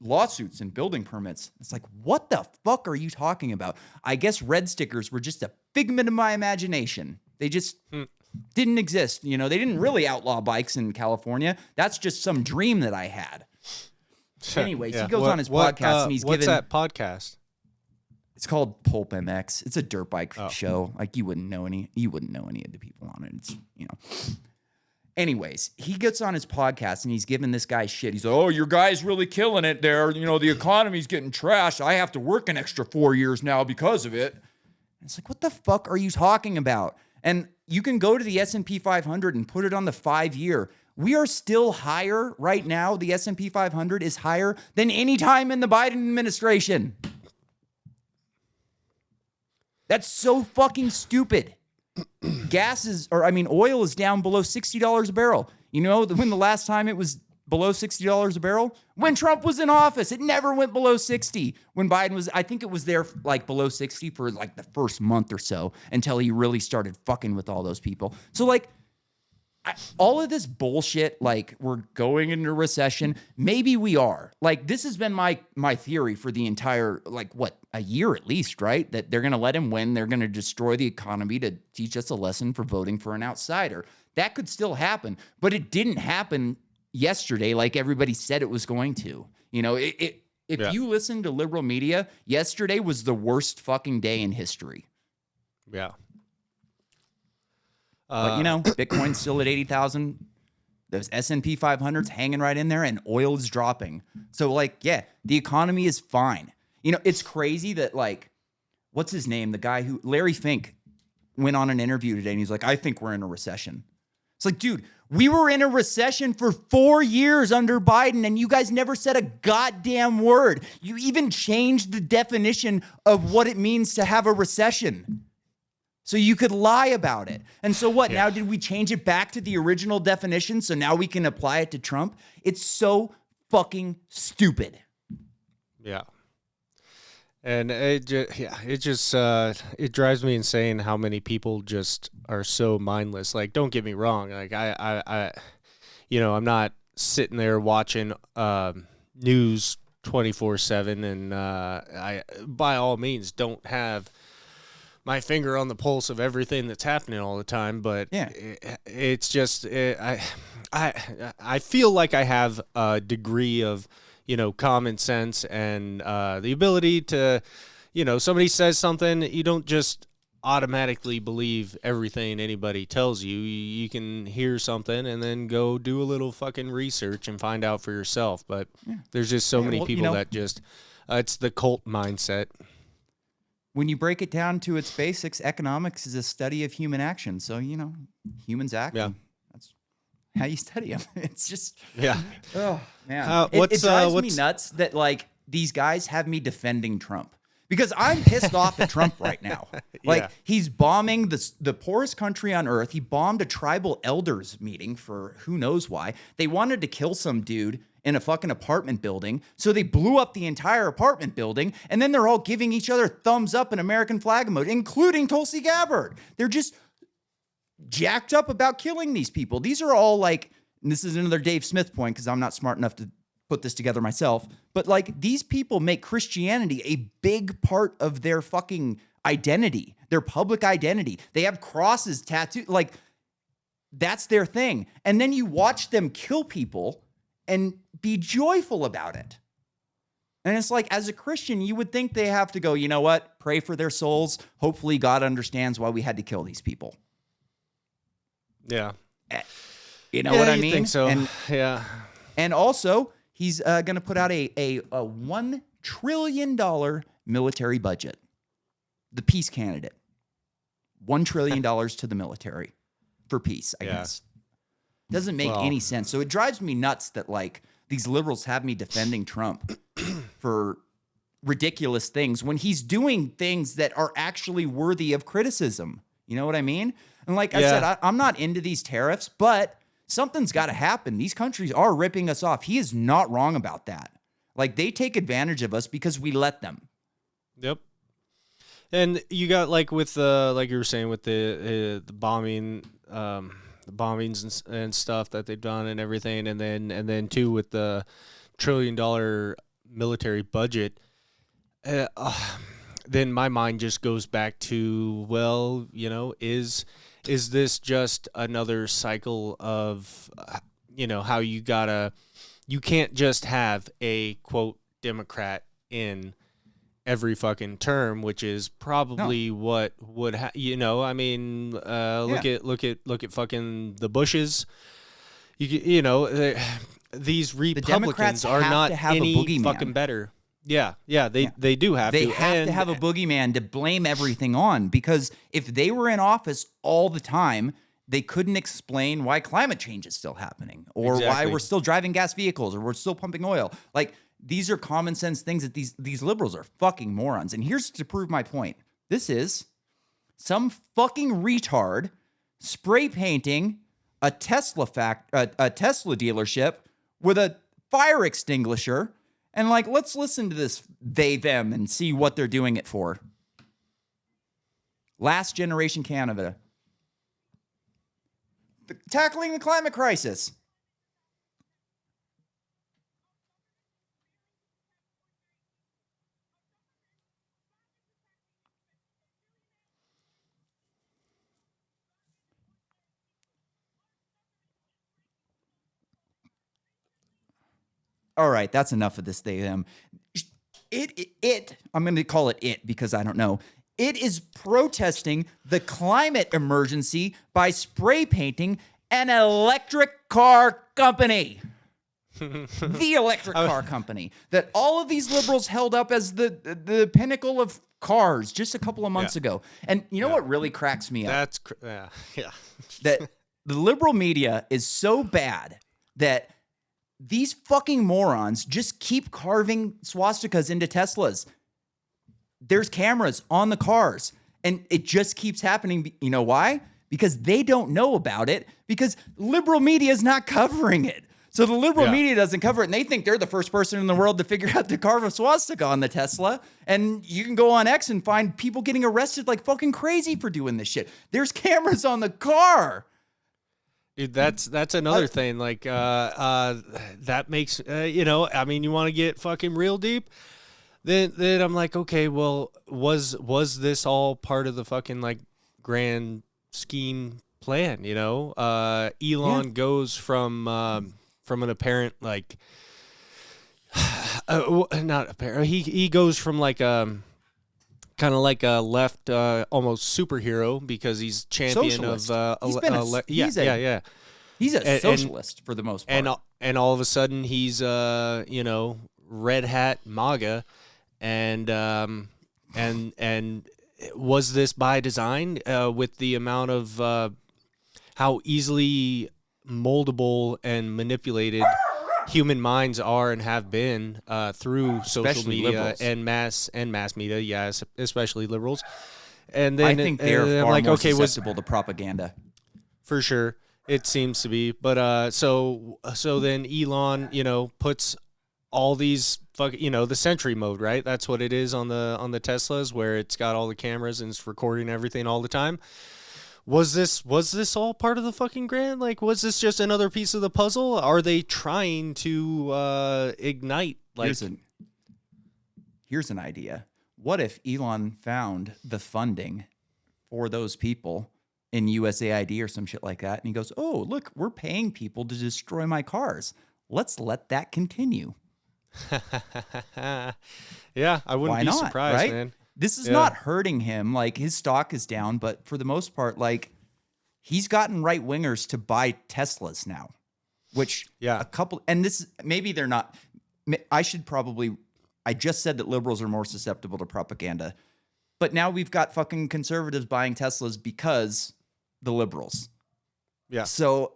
[SPEAKER 1] lawsuits and building permits. It's like, what the fuck are you talking about? I guess red stickers were just a figment of my imagination. They just didn't exist. They didn't really outlaw bikes in California. That's just some dream that I had. Anyways, he goes on his podcast and he's
[SPEAKER 2] what's that podcast?
[SPEAKER 1] It's called Pulp MX. It's a dirt bike show. Like, you wouldn't know any of the people on it. It's, Anyways, he gets on his podcast and he's giving this guy shit. He's like, oh, your guy's really killing it there. You know, the economy's getting trashed. I have to work an extra 4 years now because of it. And it's like, what the fuck are you talking about? And you can go to the S&P 500 and put it on the 5-year. We are still higher right now. The S&P 500 is higher than any time in the Biden administration. That's so fucking stupid. Oil is down below $60 a barrel. You know, when the last time it was below $60 a barrel? When Trump was in office, it never went below 60. When Biden was, I think it was there like below 60 for like the first month or so until he really started fucking with all those people. So like, all of this bullshit, like we're going into recession. Maybe we are. Like this has been my theory for the entire, like what, a year at least, right? That they're going to let him win. They're going to destroy the economy to teach us a lesson for voting for an outsider. That could still happen, but it didn't happen yesterday like everybody said it was going to. You know, if you listen to liberal media, yesterday was the worst fucking day in history.
[SPEAKER 2] Yeah.
[SPEAKER 1] But, you know, Bitcoin's still at 80,000. Those S&P 500s hanging right in there and oil is dropping. So, like, yeah, the economy is fine. You know, it's crazy that, like, what's his name? The guy who, Larry Fink, went on an interview today and he's like, I think we're in a recession. It's like, dude, we were in a recession for 4 years under Biden and you guys never said a goddamn word. You even changed the definition of what it means to have a recession. So you could lie about it. And so what? Yeah. Now did we change it back to the original definition so now we can apply it to Trump? It's so fucking stupid.
[SPEAKER 2] Yeah. And it drives me insane how many people just are so mindless. Like, don't get me wrong. Like I I'm not sitting there watching news 24/7 and I by all means don't have my finger on the pulse of everything that's happening all the time, but yeah, it's just I feel like I have a degree of common sense and the ability to somebody says something, you don't just automatically believe everything anybody tells you. You can hear something and then go do a little fucking research and find out for yourself. But there's just so many people that just it's the cult mindset.
[SPEAKER 1] When you break it down to its basics, economics is a study of human action. So, humans act. Yeah. That's how you study them. It's just, oh, man. It drives me nuts that, like, these guys have me defending Trump. Because I'm pissed off at Trump right now. Like, he's bombing the poorest country on earth. He bombed a tribal elders meeting for who knows why. They wanted to kill some dude in a fucking apartment building. So they blew up the entire apartment building, and then they're all giving each other thumbs up in American flag emoji, including Tulsi Gabbard. They're just jacked up about killing these people. These are all like, and this is another Dave Smith point because I'm not smart enough to put this together myself, but like these people make Christianity a big part of their fucking identity, their public identity. They have crosses tattooed, like that's their thing. And then you watch them kill people and be joyful about it. And it's like, as a Christian, you would think they have to go, you know what? Pray for their souls. Hopefully God understands why we had to kill these people.
[SPEAKER 2] Yeah.
[SPEAKER 1] You know what I mean?
[SPEAKER 2] I think so.
[SPEAKER 1] And,
[SPEAKER 2] yeah.
[SPEAKER 1] And also, he's going to put out a $1 trillion military budget. The peace candidate. $1 trillion to the military for peace, I guess. Doesn't make any sense. So it drives me nuts that, like, these liberals have me defending Trump for ridiculous things when he's doing things that are actually worthy of criticism. You know what I mean? And like I said, I'm not into these tariffs, but something's got to happen. These countries are ripping us off. He is not wrong about that. Like, they take advantage of us because we let them.
[SPEAKER 2] Yep. And you got, like, with like you were saying, with the bombing, the bombings and stuff that they've done and everything, and then too with the $1 trillion military budget, then my mind just goes back to, well, is this just another cycle of how you can't just have a quote Democrat in every fucking term, which is probably what would look at fucking the Bushes. these
[SPEAKER 1] Democrats
[SPEAKER 2] Republicans are
[SPEAKER 1] have
[SPEAKER 2] not
[SPEAKER 1] to have a
[SPEAKER 2] any
[SPEAKER 1] boogeyman.
[SPEAKER 2] fucking better. Yeah, they do have
[SPEAKER 1] They
[SPEAKER 2] to.
[SPEAKER 1] have to have a boogeyman to blame everything on, because if they were in office all the time, they couldn't explain why climate change is still happening, or why we're still driving gas vehicles, or we're still pumping oil. Like, these are common sense things that these liberals are fucking morons. And here's to prove my point. This is some fucking retard spray painting a Tesla dealership with a fire extinguisher. And like, let's listen to this them and see what they're doing it for. Last Generation Canada. Tackling the climate crisis. All right, that's enough of this them. I'm going to call it it because I don't know. It is protesting the climate emergency by spray painting an electric car company. The electric car company that all of these liberals held up as the pinnacle of cars just a couple of months ago. And you know what really cracks me up?
[SPEAKER 2] That's
[SPEAKER 1] that the liberal media is so bad that these fucking morons just keep carving swastikas into Teslas. There's cameras on the cars, and it just keeps happening. You know why? Because they don't know about it, because liberal media is not covering it. So the liberal media doesn't cover it, and they think they're the first person in the world to figure out to carve a swastika on the Tesla. And you can go on X and find people getting arrested like fucking crazy for doing this shit. There's cameras on the car.
[SPEAKER 2] Dude, that's another thing. Like, that makes, I mean, you want to get fucking real deep? Then I'm like, okay, well, was this all part of the fucking, like, grand scheme plan, Elon goes from an apparent, like, not apparent, he goes from, like, kind of like a left, almost superhero, because he's champion
[SPEAKER 1] socialist.
[SPEAKER 2] of
[SPEAKER 1] He's a socialist for the most part.
[SPEAKER 2] And all of a sudden he's red hat MAGA, and was this by design, with the amount of how easily moldable and manipulated human minds are and have been through social media and mass media, yes, especially liberals. And then
[SPEAKER 1] I think they're far more susceptible to propaganda.
[SPEAKER 2] For sure, it seems to be. But so then Elon, puts all these the Sentry mode, right? That's what it is on the Teslas, where it's got all the cameras and it's recording everything all the time. Was this all part of the fucking grand? Like, was this just another piece of the puzzle? Are they trying to ignite? Like,
[SPEAKER 1] here's an idea. What if Elon found the funding for those people in USAID or some shit like that, and he goes, "Oh, look, we're paying people to destroy my cars. Let's let that continue."
[SPEAKER 2] Yeah, I wouldn't be surprised,
[SPEAKER 1] right?
[SPEAKER 2] Man.
[SPEAKER 1] This is not hurting him. Like, his stock is down, but for the most part, like, he's gotten right wingers to buy Teslas now, which a couple, and this, maybe they're not, I just said that liberals are more susceptible to propaganda, but now we've got fucking conservatives buying Teslas because the liberals. Yeah. So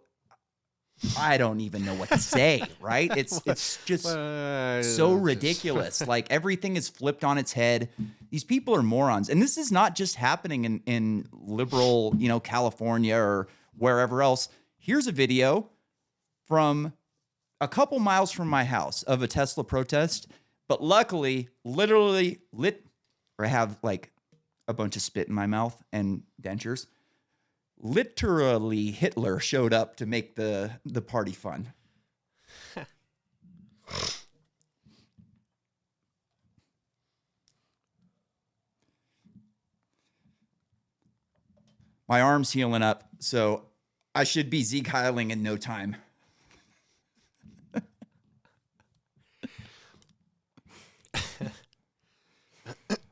[SPEAKER 1] I don't even know what to say, right? It's just so ridiculous. Like, everything is flipped on its head. These people are morons. And this is not just happening in liberal, California or wherever else. Here's a video from a couple miles from my house of a Tesla protest. But luckily, I have like a bunch of spit in my mouth and dentures. Literally, Hitler showed up to make the party fun. My arm's healing up, so I should be Zeke Heiling in no time.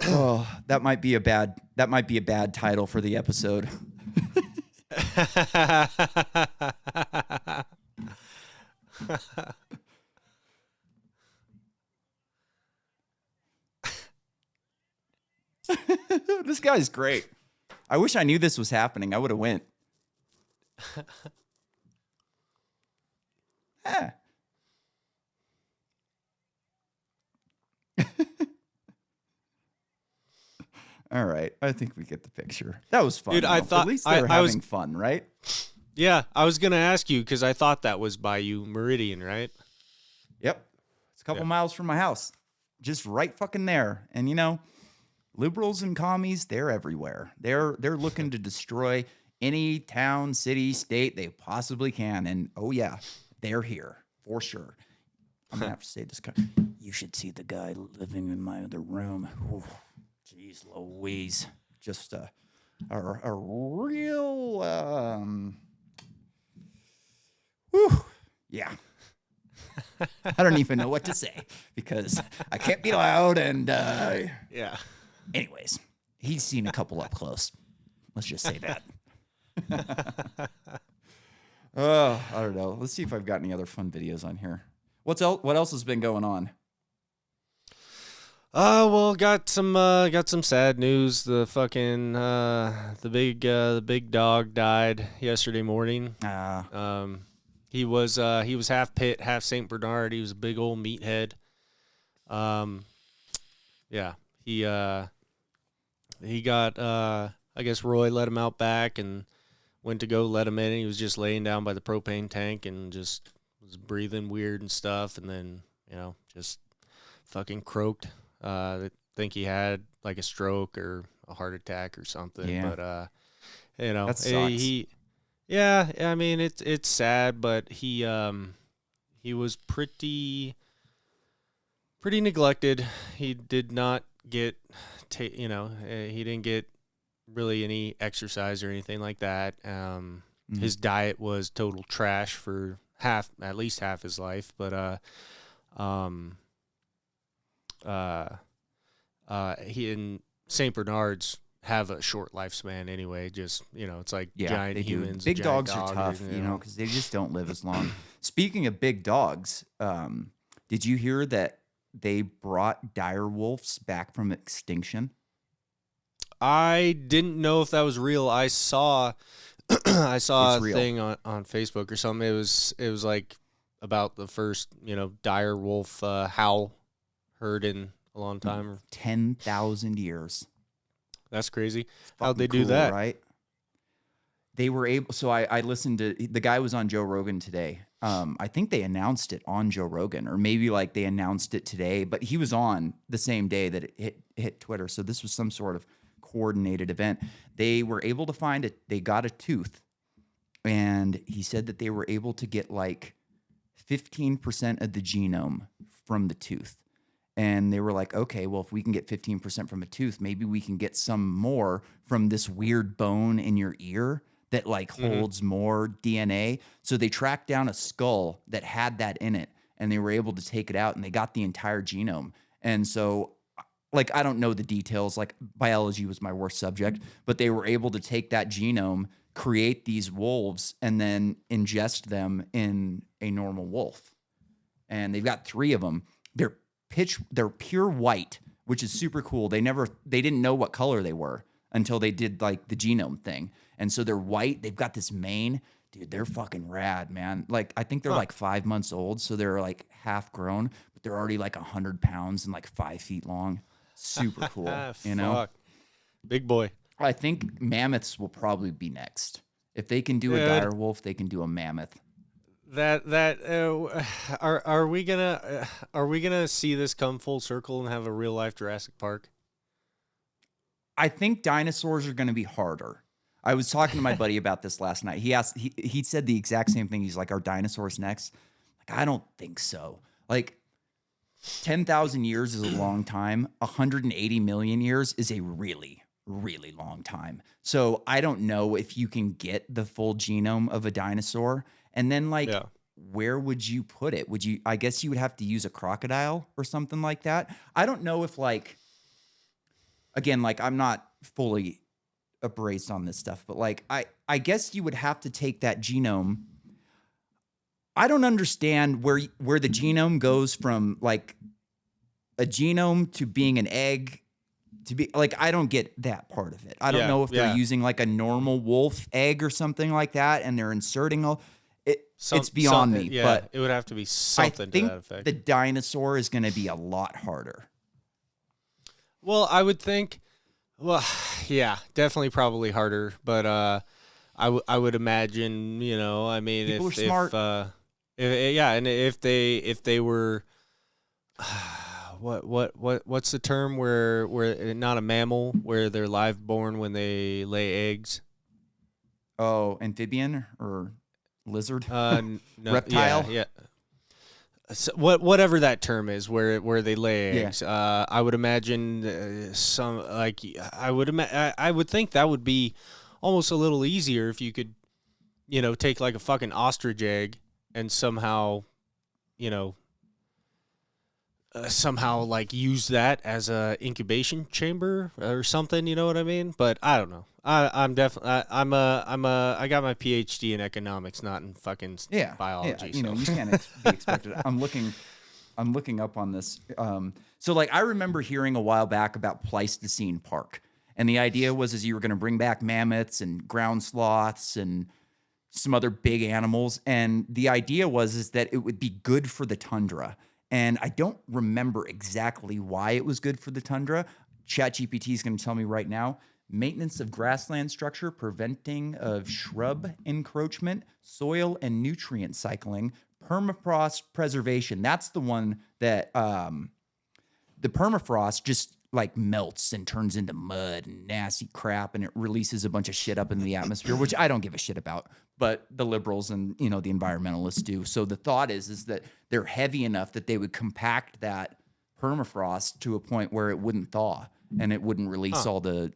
[SPEAKER 1] Oh, that might be a bad title for the episode. This guy's great. I wish I knew this was happening. I would have went. Yeah. All right. I think we get the picture. That was fun.
[SPEAKER 2] Dude, I thought
[SPEAKER 1] at least they were
[SPEAKER 2] I was
[SPEAKER 1] having fun, right?
[SPEAKER 2] yeah, I was gonna ask you because I thought that was Bayou Meridian, right?
[SPEAKER 1] Yep. It's a couple miles from my house. Just right fucking there. And liberals and commies, they're everywhere. They're looking to destroy any town, city, state they possibly can. And oh yeah, they're here for sure. I'm gonna have to say this guy. You should see the guy living in my other room. Ooh, jeez Louise. Just a real whew, yeah. I don't even know what to say because I can't be loud and
[SPEAKER 2] Yeah.
[SPEAKER 1] anyways, he's seen a couple up close. Let's just say that. I don't know. Let's see if I've got any other fun videos on here. What else has been going on?
[SPEAKER 2] Well, got some sad news. The fucking the big dog died yesterday morning. He was half pit, half Saint Bernard. He was a big old meathead. Yeah, he got I guess Roy let him out back and went to go let him in. He was just laying down by the propane tank and just was breathing weird and stuff, and then just fucking croaked. I think he had like a stroke or a heart attack or something.
[SPEAKER 1] Yeah.
[SPEAKER 2] But
[SPEAKER 1] That sucks.
[SPEAKER 2] yeah, I mean it's sad, but he was pretty neglected. He did not get he didn't get really any exercise or anything like that. His diet was total trash for at least half his life, but he and Saint Bernards have a short lifespan anyway. Just it's like giant humans.
[SPEAKER 1] Big
[SPEAKER 2] giant
[SPEAKER 1] dogs are tough,
[SPEAKER 2] you know.
[SPEAKER 1] because they just don't live as long. Speaking of big dogs, did you hear that they brought dire wolves back from extinction?
[SPEAKER 2] I didn't know if that was real. I saw I saw
[SPEAKER 1] It's
[SPEAKER 2] a
[SPEAKER 1] real.
[SPEAKER 2] thing on Facebook or something. It was like about the first dire wolf howl heard in a long time.
[SPEAKER 1] 10,000 years.
[SPEAKER 2] That's crazy. How'd
[SPEAKER 1] Fucking
[SPEAKER 2] they do
[SPEAKER 1] cool,
[SPEAKER 2] that?
[SPEAKER 1] right? They were able. So I listened to the guy was on Joe Rogan today. I think they announced it on Joe Rogan, or maybe like they announced it today, but he was on the same day that it hit Twitter. So this was some sort of coordinated event. They were able to find it. They got a tooth, and he said that they were able to get like 15% of the genome from the tooth. And they were like, okay, well, if we can get 15% from a tooth, maybe we can get some more from this weird bone in your ear that like holds more DNA. So they tracked down a skull that had that in it, and they were able to take it out, and they got the entire genome. And so, like, I don't know the details. Like, biology was my worst subject, but they were able to take that genome, create these wolves, and then ingest them in a normal wolf. And they've got 3 of them. They're pure white, which is super cool. They didn't know what color they were until they did like the genome thing. And so they're white. They've got this mane. Dude, they're fucking rad, man. Like, I think they're like 5 months old. So they're like half grown, but they're already like 100 pounds and like 5 feet long. Super cool.
[SPEAKER 2] Fuck. Big boy.
[SPEAKER 1] I think mammoths will probably be next. If they can do a dire wolf, they can do a mammoth.
[SPEAKER 2] Are we gonna see this come full circle and have a real life Jurassic Park?
[SPEAKER 1] I think dinosaurs are going to be harder. I was talking to my buddy about this last night. He said the exact same thing. He's like, are dinosaurs next? Like, I don't think so. Like, 10,000 years is a long time. 180 million years is a really, really long time. So I don't know if you can get the full genome of a dinosaur. And then, like, where would you put it? I guess you would have to use a crocodile or something like that. I don't know if, like, again, like, I'm not fully abreast on this stuff, but like, I guess you would have to take that genome. I don't understand where the genome goes from like a genome to being an egg to be like, I don't get that part of it. I don't know if they're using like a normal wolf egg or something like that, and they're inserting all it. It's beyond me.
[SPEAKER 2] Yeah,
[SPEAKER 1] but
[SPEAKER 2] it would have to be something to that effect.
[SPEAKER 1] The dinosaur is going to be a lot harder.
[SPEAKER 2] Well, I would think. Well, yeah, definitely, probably harder. But I would imagine. I mean,
[SPEAKER 1] people are smart.
[SPEAKER 2] And if they were. What's the term where not a mammal, where they're live born when they lay eggs?
[SPEAKER 1] Oh, amphibian or lizard?
[SPEAKER 2] No,
[SPEAKER 1] reptile?
[SPEAKER 2] Yeah. So whatever that term is, where they lay eggs. I would imagine I would think that would be almost a little easier if you could, take like a fucking ostrich egg and somehow like use that as a incubation chamber or something, you know what I mean? But I don't know. I got my PhD in economics, not in fucking biology.
[SPEAKER 1] Yeah, you can't be expected. I'm looking up on this. So like I remember hearing a while back about Pleistocene Park, and the idea was you were going to bring back mammoths and ground sloths and some other big animals, and the idea was that it would be good for the tundra. And I don't remember exactly why it was good for the tundra. ChatGPT is going to tell me right now. Maintenance of grassland structure, preventing of shrub encroachment, soil and nutrient cycling, permafrost preservation. That's the one that the permafrost just like melts and turns into mud and nasty crap, and it releases a bunch of shit up into the atmosphere, which I don't give a shit about, but the liberals and the environmentalists do. So the thought is that they're heavy enough that they would compact that permafrost to a point where it wouldn't thaw and it wouldn't release all the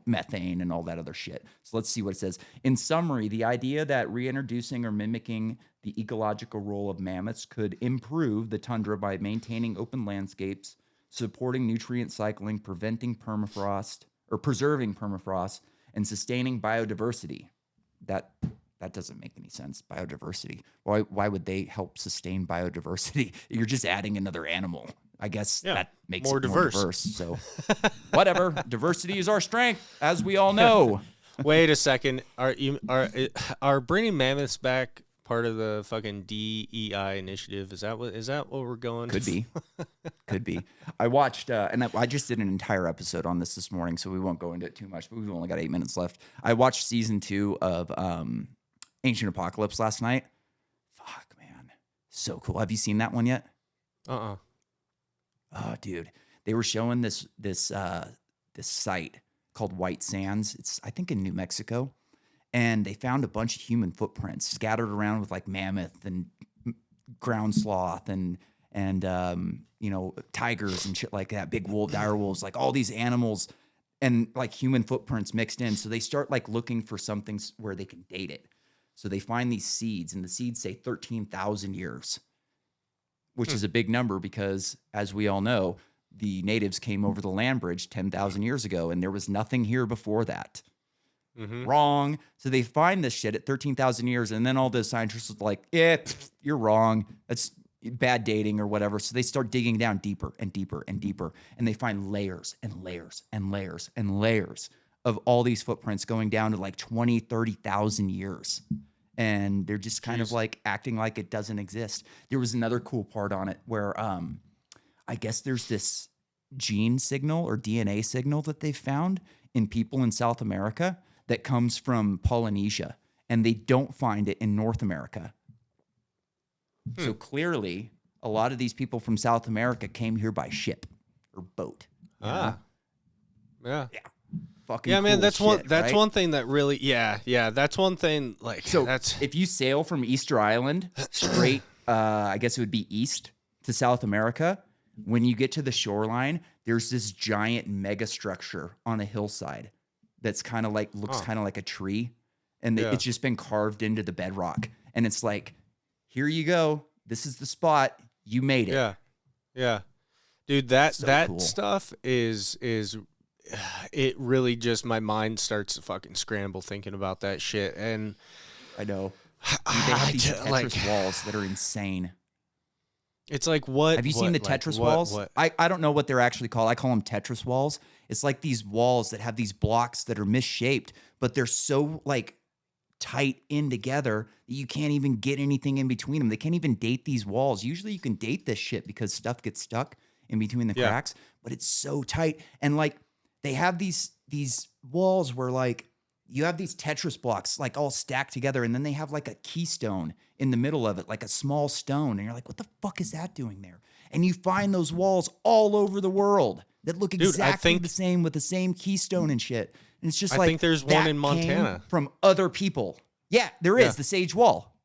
[SPEAKER 1] methane and all that other shit. So let's see what it says. In summary, the idea that reintroducing or mimicking the ecological role of mammoths could improve the tundra by maintaining open landscapes, supporting nutrient cycling, preserving permafrost, and sustaining biodiversity. That doesn't make any sense. Biodiversity. Why would they help sustain biodiversity? You're just adding another animal. I guess that makes it more diverse. So whatever. Diversity is our strength, as we all know.
[SPEAKER 2] Wait a second. Are bringing mammoths back part of the fucking DEI initiative? Is that what we're going?
[SPEAKER 1] Could be. Could be. I watched and I just did an entire episode on this morning, so we won't go into it too much, but we've only got 8 minutes left. I watched season 2 of Ancient Apocalypse last night. Fuck, man. So cool. Have you seen that one yet? Oh, dude. They were showing this site called White Sands. It's, I think, in New Mexico. And they found a bunch of human footprints scattered around with like mammoth and ground sloth and tigers and shit like that, big dire wolves, like all these animals and like human footprints mixed in. So they start like looking for something where they can date it. So they find these seeds, and the seeds say 13,000 years, which is a big number because, as we all know, the natives came over the land bridge 10,000 years ago, and there was nothing here before that. Mm-hmm. Wrong. So they find this shit at 13,000 years, and then all the scientists are like, you're wrong. That's bad dating or whatever. So they start digging down deeper and deeper and deeper, and they find layers and layers and layers and layers of all these footprints going down to like 20, 30,000 years. And they're just kind of like acting like it doesn't exist. There was another cool part on it where I guess there's this gene signal or DNA signal that they found in people in South America that comes from Polynesia, and they don't find it in North America. So clearly, a lot of these people from South America came here by ship or boat.
[SPEAKER 2] Yeah.
[SPEAKER 1] Fucking
[SPEAKER 2] man,
[SPEAKER 1] cool
[SPEAKER 2] that's
[SPEAKER 1] shit,
[SPEAKER 2] that's
[SPEAKER 1] right?
[SPEAKER 2] one thing that really that's one thing like
[SPEAKER 1] So
[SPEAKER 2] that's
[SPEAKER 1] if you sail from Easter Island straight, I guess it would be east to South America, when you get to the shoreline, there's this giant mega structure on a hillside that's kind of like looks kind of like a tree, and it's just been carved into the bedrock, and it's like, here you go, this is the spot, you made it.
[SPEAKER 2] Yeah, dude, that
[SPEAKER 1] cool.
[SPEAKER 2] stuff is it really just, my mind starts to fucking scramble thinking about that shit. And
[SPEAKER 1] I know. Dude, they have these Tetris walls that are insane.
[SPEAKER 2] It's like what?
[SPEAKER 1] Have you seen the Tetris walls?
[SPEAKER 2] What?
[SPEAKER 1] I don't know what they're actually called. I call them Tetris walls. It's like these walls that have these blocks that are misshaped, but they're so like tight in together that you can't even get anything in between them. They can't even date these walls. Usually you can date this shit because stuff gets stuck in between the cracks, but it's so tight. And like they have these walls where like you have these Tetris blocks like all stacked together, and then they have like a keystone in the middle of it, like a small stone. And you're like, what the fuck is that doing there? And you find those walls all over the world that look exactly the same with the same keystone and shit. And it's just
[SPEAKER 2] I think there's one in Montana
[SPEAKER 1] from other people. Yeah, there is the Sage Wall.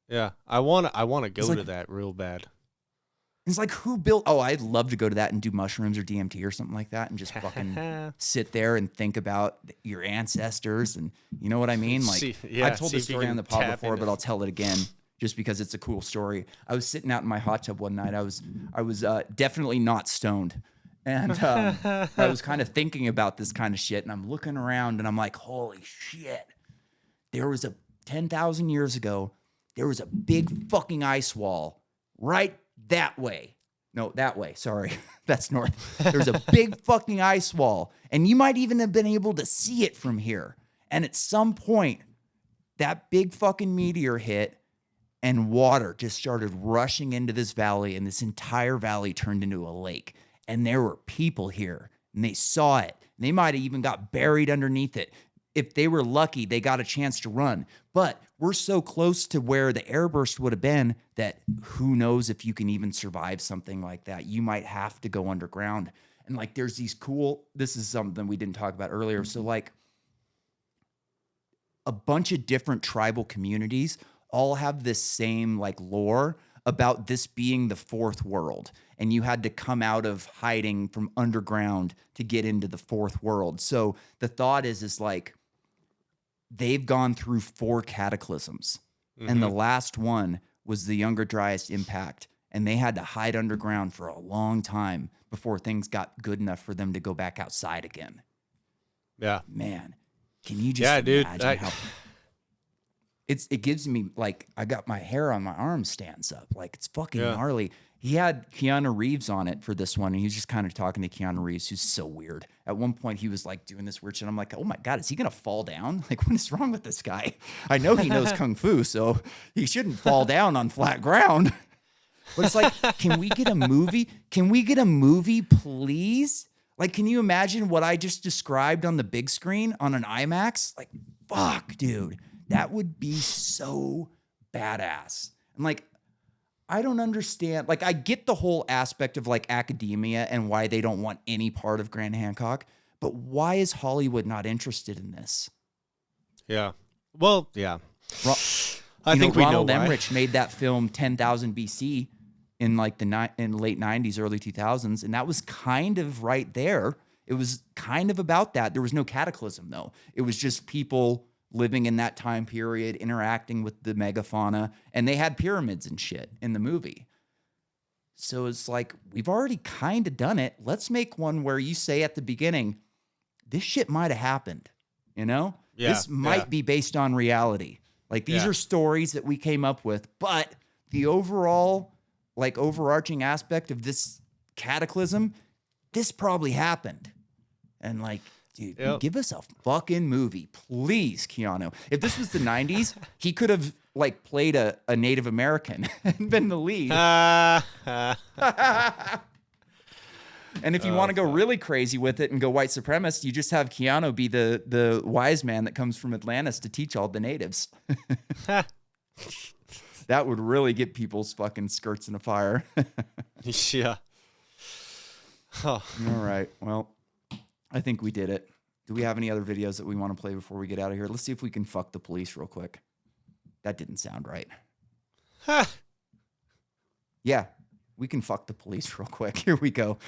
[SPEAKER 2] Yeah, I want to go to that real bad.
[SPEAKER 1] It's like, who built? Oh, I'd love to go to that and do mushrooms or DMT or something like that, and just fucking sit there and think about your ancestors, and you know what I mean. Like, I've told this story on the pod before, but I'll tell it again just because it's a cool story. I was sitting out in my hot tub one night. I was definitely not stoned. And I was kind of thinking about this kind of shit, and I'm looking around, and I'm like, holy shit. There was 10,000 years ago, there was a big fucking ice wall right that way. No, that way. Sorry. That's north. There's a big fucking ice wall, and you might even have been able to see it from here. And at some point, that big fucking meteor hit, and water just started rushing into this valley, and this entire valley turned into a lake. And there were people here, and they saw it. And they might have even got buried underneath it. If they were lucky, they got a chance to run. But we're so close to where the airburst would have been that who knows if you can even survive something like that. You might have to go underground. And like there's these cool, this is something we didn't talk about earlier. So like a bunch of different tribal communities all have this same like lore about this being the fourth world. And you had to come out of hiding from underground to get into the fourth world. So the thought is like, they've gone through 4 cataclysms. Mm-hmm. And the last one was the Younger Dryas impact. And they had to hide underground for a long time before things got good enough for them to go back outside again.
[SPEAKER 2] Yeah.
[SPEAKER 1] Man, can you just imagine how... It gives me, like, I got my hair on my arm stands up. Like, it's fucking gnarly. He had Keanu Reeves on it for this one, and he was just kind of talking to Keanu Reeves, who's so weird. At one point, he was, like, doing this weird shit. I'm like, oh, my God, is he going to fall down? Like, what is wrong with this guy? I know he knows Kung Fu, so he shouldn't fall down on flat ground. But it's like, can we get a movie? Can we get a movie, please? Like, can you imagine what I just described on the big screen on an IMAX? Like, fuck, dude. That would be so badass. And like, I don't understand. Like, I get the whole aspect of like academia and why they don't want any part of Grant Hancock, but why is Hollywood not interested in this?
[SPEAKER 2] Yeah. Well, yeah.
[SPEAKER 1] I think Ronald Emmerich made that film 10,000 BC in like in late 90s, early 2000s, and that was kind of right there. It was kind of about that. There was no cataclysm though. It was just people living in that time period, interacting with the megafauna, and they had pyramids and shit in the movie. So it's like, we've already kind of done it. Let's make one where you say at the beginning, this shit might have happened, you know? Yeah, this might be based on reality. Like, these are stories that we came up with, but the overall, like, overarching aspect of this cataclysm, this probably happened. And like, dude, give us a fucking movie, please, Keanu. If this was the 90s, he could have like played a Native American and been the lead. And if you want to go really crazy with it and go white supremacist, you just have Keanu be the wise man that comes from Atlantis to teach all the natives. That would really get people's fucking skirts in a fire.
[SPEAKER 2] Yeah.
[SPEAKER 1] All right. Well, I think we did it. Do we have any other videos that we want to play before we get out of here? Let's see if we can fuck the police real quick. That didn't sound right. Yeah, we can fuck the police real quick. Here we go.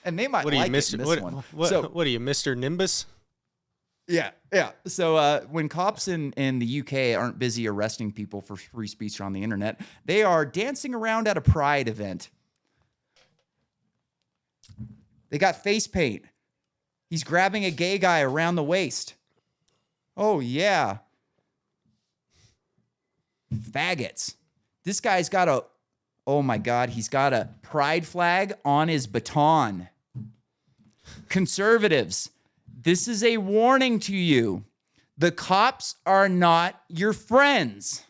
[SPEAKER 1] And they might like it in this one.
[SPEAKER 2] What are you, Mr. Nimbus?
[SPEAKER 1] Yeah. So when cops in the UK aren't busy arresting people for free speech on the internet, they are dancing around at a pride event. They got face paint. He's grabbing a gay guy around the waist. Oh, yeah. Faggots. This guy's got he's got a pride flag on his baton. Conservatives, this is a warning to you. The cops are not your friends.